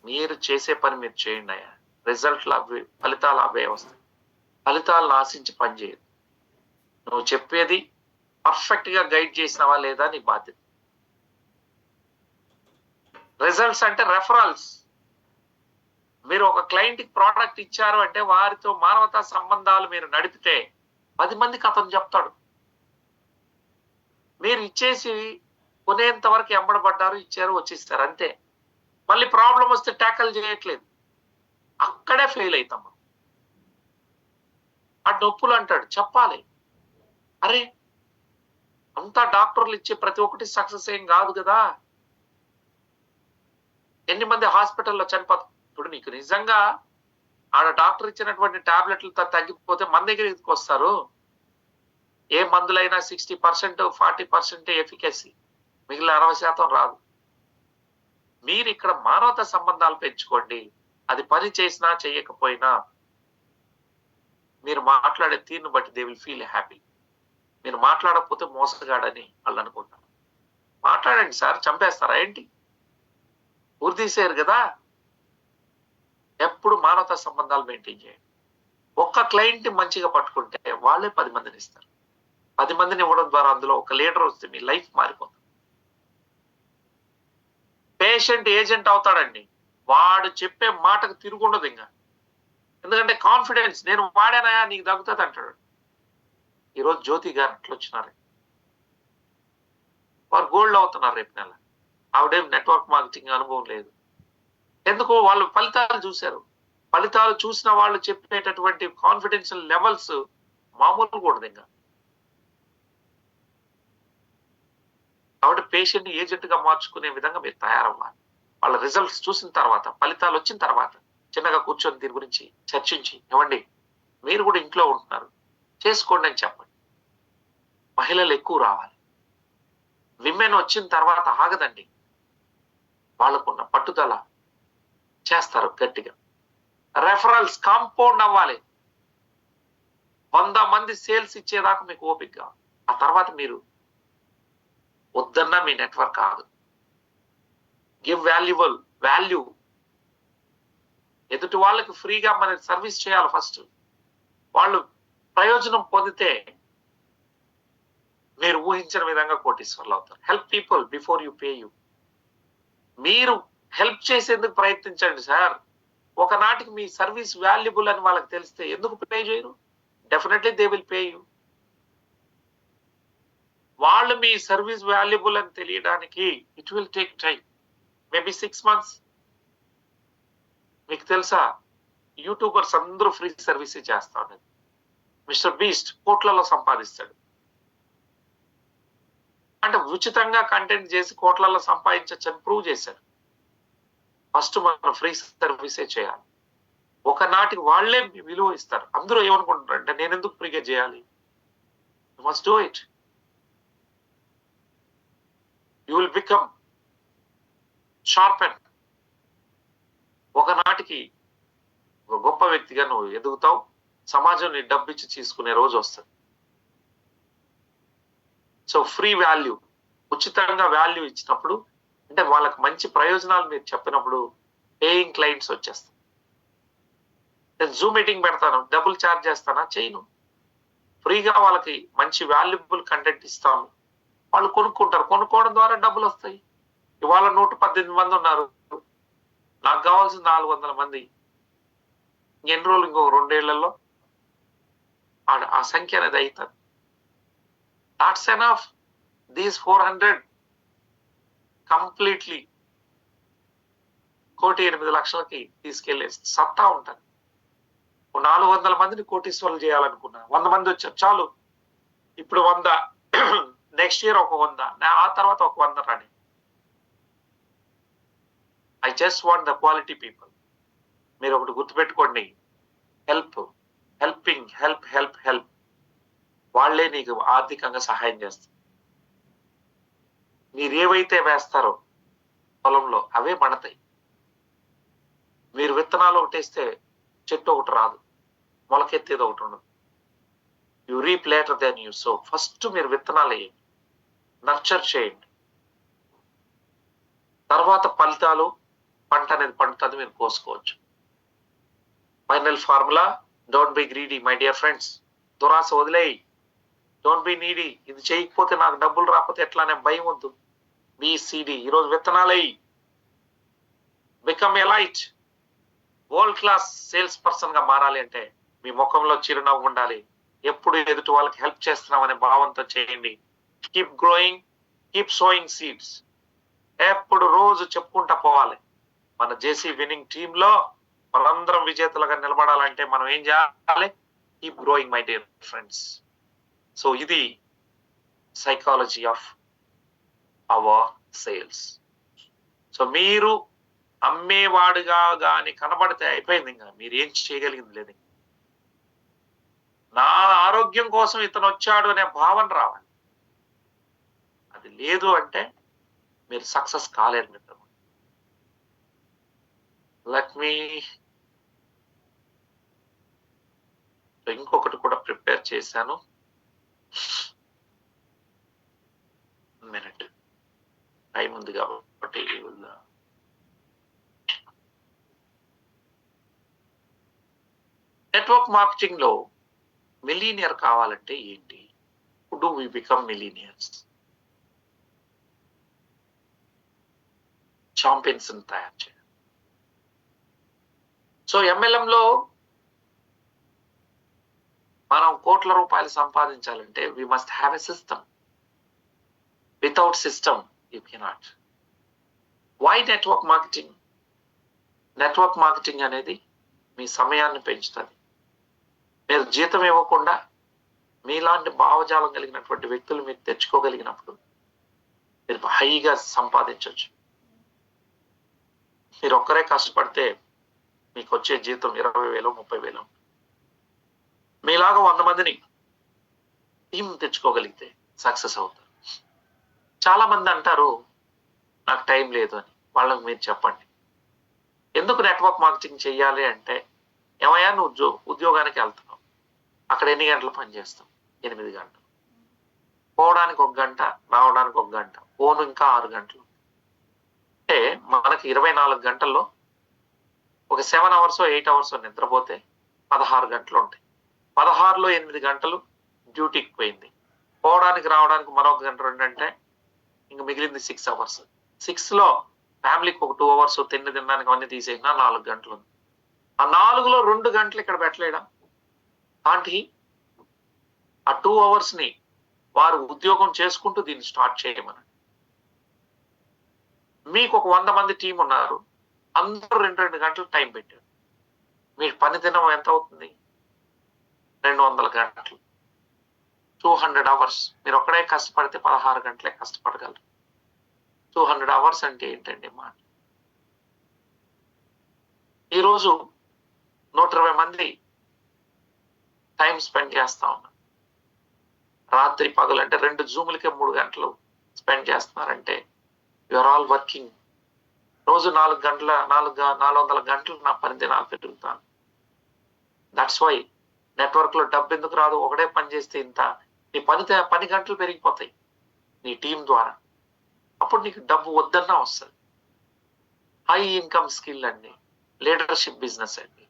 S1: మీరు చేసే పని మీరు చేయండి అయ్యా. ఫలితాలు అవే వస్తాయి. ఫలితాలను ఆశించి పని చేయదు. నువ్వు చెప్పేది పర్ఫెక్ట్ గా గైడ్ చేసినావా లేదా నీ బాధ్యత. రిజల్ట్స్ అంటే రెఫరల్స్. మీరు ఒక క్లయింట్ కి ప్రోడక్ట్ ఇచ్చారు అంటే వారితో మానవతా సంబంధాలు మీరు నడిపితే 10 మందికి అతను చెప్తాడు. మీరు ఇచ్చేసి కొనేంత వరకు ఎంబడబడ్డారు, ఇచ్చారు, వచ్చేస్తారు అంతే. మళ్ళీ ప్రాబ్లం వస్తే ట్యాకల్ చేయట్లేదు. అక్కడే ఫెయిల్ అవుతాం. ఆ నొప్పులు అంటాడు, చెప్పాలి. అరే అంతా డాక్టర్లు ఇచ్చే ప్రతి ఒక్కటి సక్సెస్ ఏం కాదు కదా. ఎన్ని మంది హాస్పిటల్లో చనిపోతారు. ఇప్పుడు నీకు నిజంగా ఆడ డాక్టర్ ఇచ్చినటువంటి టాబ్లెట్లతో తగ్గిపోతే మన దగ్గరికి వస్తారు. ఏ మందులైనా 60%, 40% ఎఫికసీ, మిగిలిన 60% రాదు. మీరు ఇక్కడ మానవతా సంబంధాలు పెంచుకోండి. అది పని చేసినా చేయకపోయినా మీరు మాట్లాడే తీరును బట్టి దే విల్ ఫీల్ హ్యాపీ. మీరు మాట్లాడకపోతే మోసగాడని వాళ్ళు అనుకుంటారు. మాట్లాడండి సార్, చంపేస్తారా ఏంటి? ఉరిదీసేరు కదా. ఎప్పుడు మానవతా సంబంధాలు మెయింటైన్ చేయండి. ఒక్క క్లయింట్ ని మంచిగా పట్టుకుంటే వాళ్ళే 10 మందిని ఇస్తారు. 10 మందిని ఇవ్వడం ద్వారా అందులో ఒక లీడర్ వస్తే మీ లైఫ్ మారిపోతుంది. పేషెంట్ ఏజెంట్ అవుతాడండి. వాడు చెప్పే మాటకు తిరుగుండదు ఇంకా. ఎందుకంటే కాన్ఫిడెన్స్, నేను వాడానయా నీకు తగ్గుతుంది అంటాడు. ఈరోజు జ్యోతి గారు అట్లా వచ్చినారు, వారు గోల్డ్ అవుతున్నారు రేపు నెల. ఆవిడేం నెట్వర్క్ మార్కెటింగ్ అనుభవం లేదు. ఎందుకు? వాళ్ళు ఫలితాలు చూశారు. ఫలితాలు చూసిన వాళ్ళు చెప్పేటటువంటి కాన్ఫిడెన్షియల్ లెవెల్స్ మామూలు కూడదు. ఇంకా కాబట్టి పేషెంట్ ఏజెంట్ గా మార్చుకునే విధంగా మీరు తయారవ్వాలి. వాళ్ళ రిజల్ట్స్ చూసిన తర్వాత, ఫలితాలు వచ్చిన తర్వాత చిన్నగా కూర్చొని దీని గురించి చర్చించి, ఏమండి మీరు కూడా ఇంట్లో ఉంటున్నారు, చేసుకోండి అని చెప్పండి. మహిళలు ఎక్కువ రావాలి. విమెన్ వచ్చిన తర్వాత ఆగదండి. వాళ్ళకున్న పట్టుదల చేస్తారు గట్టిగా. రెఫరల్స్ కాంపౌండ్ అవ్వాలి. 100 మంది సేల్స్ ఇచ్చేదాకా మీకు ఓపికగా, ఆ తర్వాత మీరు వద్దన్నా మీ నెట్వర్క్ ఆగదు. Give value. ఎదుటి వాళ్ళకి ఫ్రీగా మన సర్వీస్ చేయాలి. ఫస్ట్ వాళ్ళు ప్రయోజనం పొందితే మీరు ఊహించిన విధంగా కోటీశ్వర్లు అవుతారు. Help people before you pay you. మీరు హెల్ప్ చేసేందుకు ప్రయత్నించండి సార్. ఒకనాటికి మీ సర్వీస్ వాల్యుబుల్ అని వాళ్ళకి తెలిస్తే ఎందుకు పే చేయరు? Definitely they will pay you. వాళ్ళు మీ సర్వీస్ వాల్యుబుల్ అని తెలియడానికి it will take time, maybe 6 months. మీకు తెలుసా, యూట్యూబర్స్ అందరూ ఫ్రీ సర్వీస్ చేస్తా ఉన్నారు. మిస్టర్ బీస్ట్ కోట్లలో సంపాదిస్తాడు. అంటే ఉచితంగా కంటెంట్ చేసి కోట్లలో సంపాదించచ్చని ప్రూవ్ చేశారు. ఫస్ట్ మనం ఫ్రీ సర్వీసే చేయాలి. ఒకనాటికి వాళ్లే విలువ ఇస్తారు. అందరూ ఏమనుకుంటున్నారు అంటే, నేను ఎందుకు ఫ్రీగా చేయాలి? You must do it. You will become sharpen. ఒకనాటికి ఒక గొప్ప వ్యక్తిగా నువ్వు ఎదుగుతావు. సమాజం నీ డబ్బిచ్చి తీసుకునే రోజు వస్తుంది. సో ఫ్రీ వాల్యూ, ఉచితంగా వాల్యూ ఇచ్చినప్పుడు, అంటే వాళ్ళకి మంచి ప్రయోజనాలు మీరు చెప్పినప్పుడు పేయింగ్ క్లయింట్స్ వచ్చేస్తారు. నేను జూమ్ మీటింగ్ పెడతాను, డబ్బులు ఛార్జ్ చేస్తానా? చేయను. ఫ్రీగా వాళ్ళకి మంచి వాల్యుబుల్ కంటెంట్ ఇస్తాము, వాళ్ళు కొనుక్కుంటారు. కొనుక్కోవడం ద్వారా డబ్బులు వస్తాయి. ఇవాళ 118 మంది ఉన్నారు, నాకు కావాల్సిన 400 మంది. ఎన్ని రోజులు, ఇంకో 2 ఏళ్లలో ఆ సంఖ్య అనేది అవుతుంది. That's enough. దీస్ 400 కంప్లీట్లీ 1,08,00,000కి తీసుకెళ్లే సత్తా ఉంటుంది. 400 మందిని కోటీశ్వర్లు చేయాలనుకున్నా, 100 మంది వచ్చారు చాలు. ఇప్పుడు 100, నెక్స్ట్ ఇయర్ ఒక 100, ఆ తర్వాత ఒక 100 రాని. I just want the quality people. మీరు ఒకటి గుర్తుపెట్టుకోండి, హెల్ప్. వాళ్లే నీకు ఆర్థికంగా సహాయం చేస్తారు. మీరు ఏవైతే వేస్తారో పొలంలో అవే పడతాయి. మీరు విత్తనాలు ఒకటి వేస్తే చెట్టు ఒకటి రాదు, మొలకెత్తేది ఒకటి ఉండదు. You reap later then you sow. First మీరు విత్తనాలు వేయండి, నర్చర్ చేయండి. తర్వాత ఫలితాలు, పంట అనేది పండుతుంది, మీరు కోసుకోవచ్చు. Final formula, don't be greedy my dear friends. దురాశ వదిలేయి. Don't be needy. ఇది చేయకపోతే నాకు డబ్బులు రాకపోతే ఎట్లానే భయం వద్దు. BCD. ఈరోజు విత్తనాలయ్యి become elite. World class salesperson గా మారాలి అంటే మీ ముఖంలో చిరునవ్వు ఉండాలి. ఎప్పుడు ఎదుటి వాళ్ళకి హెల్ప్ చేస్తున్నాం అనే భావంతో చేయండి. Keep growing, keep sowing seeds. ఎప్పుడు రోజు చెప్పుకుంటా పోవాలి. మన జేసీ విన్నింగ్ టీమ్ లో మనందరం విజేతలుగా నిలబడాలంటే మనం ఏం చేయాలి? Keep growing my dear friends. So ఇది psychology of our sales. So మీరు అమ్మేవాడుగా గాని కనబడితే అయిపోయింది. ఇంకా మీరు ఏం చేయగలిగింది లేదు. నా ఆరోగ్యం కోసం ఇతను వచ్చాడు అనే భావన రావాలి. అది లేదు అంటే మీరు సక్సెస్ కాలేరు మిత్రులు. లెట్ మీ ఇంకొకటి కూడా ప్రిపేర్ చేశాను. మినిట్ టైం ఉంది కాబట్టి నెట్వర్క్ మార్కెటింగ్ లో మిలీనియర్ కావాలంటే ఏంటి? How do we become millionaires? Champions తయారు చేయాలి. సో MLM లో మనం కోట్ల రూపాయలు సంపాదించాలంటే we must have a system. Without system you cannot. Why network marketing? Network marketing అనేది మీ సమయాన్ని పెంచుతుంది. మీరు జీతం ఇవ్వకుండా మీలాంటి భావజాలం కలిగినటువంటి వ్యక్తులు మీరు తెచ్చుకోగలిగినప్పుడు మీరు హైగా సంపాదించవచ్చు. మీరు ఒక్కరే కష్టపడితే మీకు వచ్చే జీతం 20,000 30,000. మీలాగా 100 మందిని టీం తెచ్చుకోగలిగితే సక్సెస్ అవుతారు. చాలా మంది అంటారు నాకు టైం లేదు అని. వాళ్ళకి మీరు చెప్పండి ఎందుకు నెట్వర్క్ మార్కెటింగ్ చెయ్యాలి అంటే, ఏమయ్యా నువ్వు ఉద్యోగానికి వెళ్తున్నావు, అక్కడ ఎన్ని గంటలు పని చేస్తావు? 8 గంటలు. పోవడానికి 1 గంట, రావడానికి 1 గంట, ఫోన్ ఇంకా 6 గంటలు. అంటే మనకి 24 గంటల్లో ఒక 7 అవర్స్ 8 అవర్స్ నిద్రపోతే 16 గంటలు ఉంటాయి. 16లో 8 గంటలు డ్యూటీకి పోయింది. పోవడానికి రావడానికి మరొక గంట 2 అంటే ఇంక మిగిలింది 6 అవర్స్. 6లో ఫ్యామిలీకి ఒక 2 అవర్స్ తినడానికి అవన్నీ తీసేసినా 4 గంటలు ఉంది. ఆ 4లో 2 గంటలు ఇక్కడ పెట్టలేడా? కాబట్టి ఆ 2 అవర్స్ ని వారు ఉద్యోగం చేసుకుంటూ దీన్ని స్టార్ట్ చేయమని. మీకు ఒక 100 మంది టీం ఉన్నారు, అందరూ 2 గంటలు టైం పెట్టారు. మీ పని దినం ఎంత అవుతుంది? 200 గంటలు, 200 అవర్స్. మీరు ఒక్కడే కష్టపడితే 16 గంటలే కష్టపడగలరు. 200 అవర్స్ అంటే ఏంటండి మాట? ఈరోజు 120 మంది టైం స్పెండ్ చేస్తా ఉన్నారు. రాత్రి పగలు అంటే 2 జూములకే 3 గంటలు స్పెండ్ చేస్తున్నారంటే యు ఆర్ ఆల్ వర్కింగ్. రోజు 400 గంటలు నా పని దినాలు పెరుగుతాను. దట్స్ వై నెట్వర్క్ లో డబ్బు ఎందుకు రాదు? ఒకటే పని చేస్తే ఇంత, నీ పని గంటలు పెరిగిపోతాయి నీ టీం ద్వారా. అప్పుడు నీకు డబ్బు వద్దన్నా వస్తుంది. హై ఇన్కమ్ స్కిల్ అండి, లీడర్షిప్ బిజినెస్ అండి.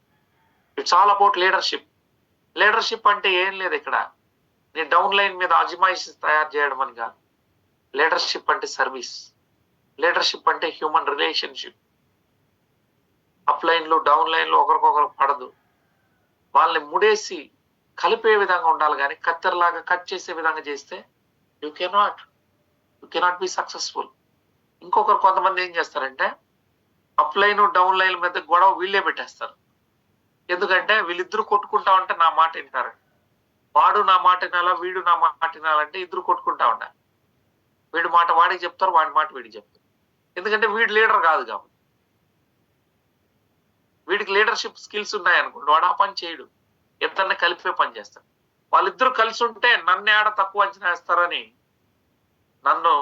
S1: It's all about leadership. Leadership అంటే ఏం లేదు ఇక్కడ నీ డౌన్ లైన్ మీద అజమాయిషి తయారు చేయడం అని కాదు. లీడర్షిప్ అంటే సర్వీస్. లీడర్షిప్ అంటే హ్యూమన్ రిలేషన్షిప్. అప్ లైన్ లో డౌన్ లైన్ లో ఒకరికొకరు పడదు, వాళ్ళని ముడేసి కలిపే విధంగా ఉండాలి. కానీ కత్తెరలాగా కట్ చేసే విధంగా చేస్తే యూ కెనాట్ బి సక్సెస్ఫుల్. కొంతమంది ఏం చేస్తారంటే అప్ లైన్ డౌన్ లైన్ మీద గొడవ వీళ్ళే పెట్టేస్తారు. ఎందుకంటే వీళ్ళిద్దరు కొట్టుకుంటా ఉంటే నా మాట వింటారు. వాడు నా మాట వినాలా, వీడు నా మాట వినాలంటే ఇద్దరు కొట్టుకుంటా ఉండాలి. వీడి మాట వాడికి చెప్తారు, వాడి మాట వీడికి చెప్తారు. ఎందుకంటే వీడి లీడర్ కాదు కాబట్టి. వీడికి లీడర్షిప్ స్కిల్స్ ఉన్నాయనుకోండి, వాడు ఆ పని చేయడు, ఇద్దరిని కలిపే పని చేస్తాడు. వాళ్ళిద్దరు కలిసి ఉంటే నన్ను ఏడ తక్కువ అంచనా వేస్తారని, నన్ను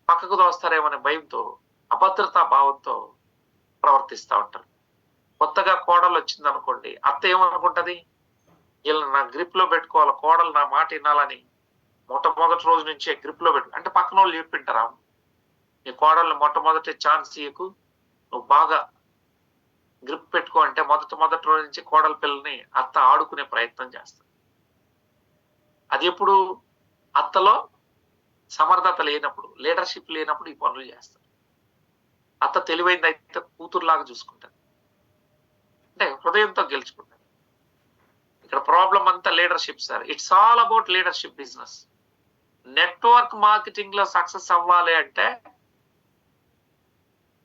S1: పక్కకు దోస్తారేమనే భయంతో, అభద్రతా భావంతో ప్రవర్తిస్తూ ఉంటారు. కొత్తగా కోడలు వచ్చింది అనుకోండి, అత్త ఏమనుకుంటది, వీళ్ళని నా గ్రిప్ లో పెట్టుకోవాలి, కోడలు నా మాట వినాలని మొట్టమొదటి రోజు నుంచే గ్రిప్ లో పెట్టు అంటే పక్కన వాళ్ళు చెప్పింటారా, నీ కోడల్ని మొట్టమొదటి ఛాన్స్ ఇయ్యకు, నువ్వు బాగా గ్రిప్ పెట్టుకో అంటే మొదటి రోజు నుంచి కోడల పిల్లని అత్త ఆడుకునే ప్రయత్నం చేస్తుంది. అది ఎప్పుడు అత్తలో సమర్థత లేనప్పుడు, లీడర్షిప్ లేనప్పుడు ఈ పనులు చేస్తారు. అత్త తెలివైంది అయితే కూతురులాగా చూసుకుంటారు, అంటే హృదయంతో గెలుచుకుంటారు. ఇక్కడ ప్రాబ్లం అంతా leadership sir. It's all about leadership business. Network marketing లో సక్సెస్ అవ్వాలి అంటే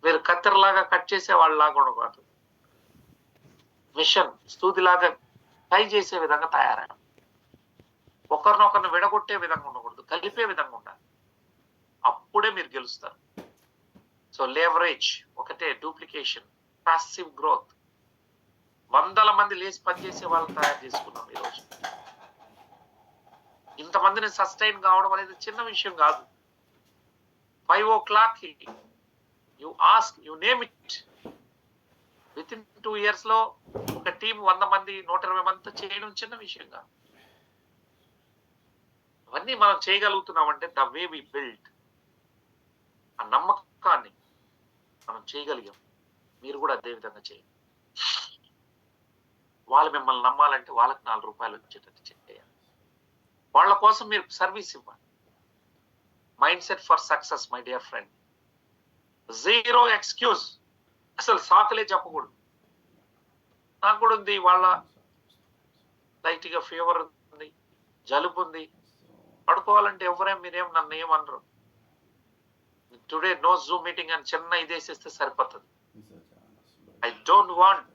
S1: మీరు కత్తెరలాగా కట్ చేసే వాళ్ళలాగా ఉండకూడదు. మిషన్ స్తూతిలాగా ట్రై చేసే విధంగా తయారయ్యాం. ఒకరినొకరిని విడగొట్టే విధంగా ఉండకూడదు, కలిపే విధంగా ఉండాలి. అప్పుడే మీరు గెలుస్తారు. సో లేవరేజ్ ఒకటే, డూప్లికేషన్, పాసివ్ గ్రోత్. 100 మంది లేచి పనిచేసే వాళ్ళని తయారు చేసుకున్నాం ఈరోజు. ఇంతమందిని సస్టైన్ కావడం అనేది చిన్న విషయం కాదు. 5 o'clock you ask, you name it, with in 2 years లో ఒక టీం 100 మంది 120 మందితో చేయడం చిన్న విషయం కాదు. అవన్నీ మనం చేయగలుగుతున్నామంటే ద వే వి బిల్డ్, ఆ నమ్మకాన్ని మనం చేయగలిగాం. మీరు కూడా అదే విధంగా చేయండి. వాళ్ళు మిమ్మల్ని నమ్మాలంటే వాళ్ళకి 4 రూపాయలు వచ్చేటట్టు చేయాలి. వాళ్ళ కోసం మీరు సర్వీస్ ఇవ్వాలి. Mind set for success my dear friend. 0 excuse. అసలు సాకులే చెప్పకూడదు. నాకు కూడా ఉంది, వాళ్ళ లైట్ గా ఫీవర్ ఉంది, జలుబు ఉంది, పడుకోవాలంటే మీరేం నన్ను ఏమనరు. టుడే నో జూమ్ మీటింగ్ అని చిన్న ఇదేసేస్తే సరిపోతుంది. I don't want.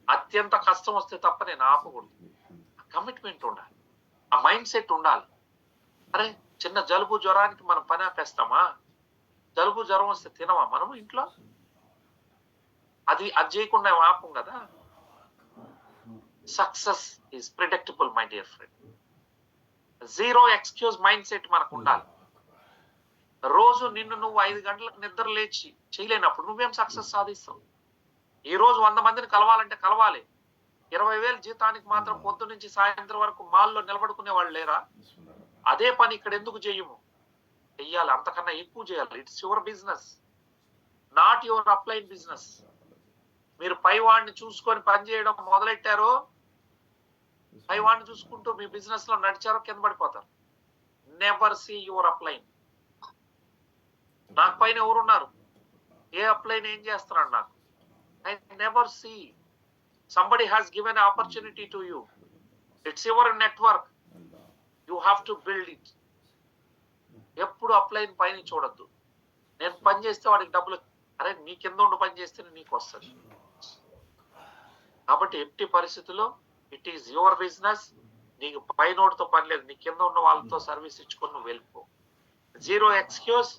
S1: అత్యంత కష్టం వస్తే తప్ప నేను ఆపకూడదు. కమిట్మెంట్ ఉండాలి, ఆ మైండ్ సెట్ ఉండాలి. అరే చిన్న జలుబు జ్వరానికి మనం పని ఆపేస్తామా? జలుబు జ్వరం వస్తే తినవా మనము ఇంట్లో? అది చేయకుండా ఆపం కదా. Success is predictable my dear friend. Zero excuse mind set మనకు ఉండాలి. రోజు నిన్ను నువ్వు 5 గంటలకు నిద్ర లేచి చేయలేనప్పుడు నువ్వేం సక్సెస్ సాధిస్తావు? ఈ రోజు 100 మందిని కలవాలంటే కలవాలి. 20,000 జీతానికి మాత్రం పొద్దు నుంచి సాయంత్రం వరకు మాల్లో నిలబడుకునే వాళ్ళు లేరా? అదే పని ఇక్కడ ఎందుకు చేయము? చెయ్యాలి, అంతకన్నా ఎక్కువ చేయాలి. It's your business, not your upline business. మీరు పైవాడిని చూసుకొని పని చేయడం మొదలెట్టారో, పైవాడిని చూసుకుంటూ మీ బిజినెస్ లో నడిచారో కింద పడిపోతారు. Never see your upline. నాకు పైన ఎవరున్నారు, ఏ అప్లైన్ ఏం చేస్తున్నాడు నాకు? I never see. Somebody has given opportunity to you. It's your network, you have to build it. ఎప్పుడు అప్లైన్ పైన చూడొద్దు. నేను పని చేస్తే వాడికి డబ్బులు, అరే నీ కింద ఉండి పని చేస్తేనే నీకు వస్తుంది. కాబట్టి ఎట్టి పరిస్థితుల్లో ఇట్ ఈస్ యువర్ బిజినెస్. నీకు పైనోడితో పని లేదు, నీ కింద ఉన్న వాళ్ళతో సర్వీస్ ఇచ్చుకొని నువ్వు వెళ్ళిపో. Zero excuse.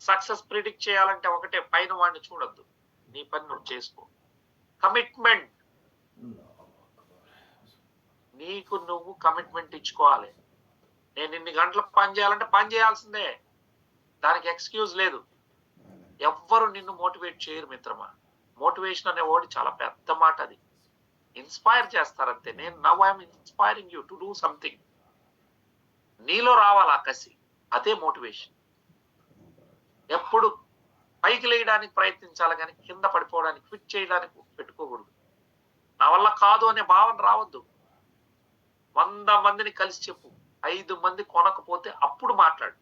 S1: సక్సెస్ ప్రిడిక్ట్ చేయాలంటే ఒకటే, పైన వాడిని చూడొద్దు, నీ పని నువ్వు చేసుకో. కమిట్మెంట్. నీకు నువ్వు కమిట్మెంట్ ఇచ్చుకోవాలి. నేను ఇన్ని గంటలు పని చేయాలంటే పని చేయాల్సిందే, దానికి ఎక్స్క్యూజ్ లేదు. ఎవ్వరు నిన్ను మోటివేట్ చేయరు మిత్రమా. మోటివేషన్ అనే వర్డ్ చాలా పెద్ద మాట. అది ఇన్స్పైర్ చేస్తారంతే. నేను now I'm inspiring you to do something. నీలో రావాలి ఆ కసి, అదే మోటివేషన్. ఎప్పుడు పైకి లేయడానికి ప్రయత్నించాలి కానీ కింద పడిపోవడానికి, క్విట్ చేయడానికి పెట్టుకోకూడదు. నా వల్ల కాదు అనే భావన రావద్దు. 100 మందిని కలిసి చెప్పు, 5 మంది కొనకపోతే అప్పుడు మాట్లాడు.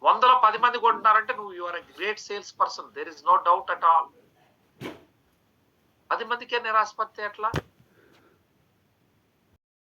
S1: 100లో 10 మంది కొంటున్నారంటే నువ్వు you're a great sales person. There is no doubt at all. 10 మందికే నిరాశపడితే ఎట్లా?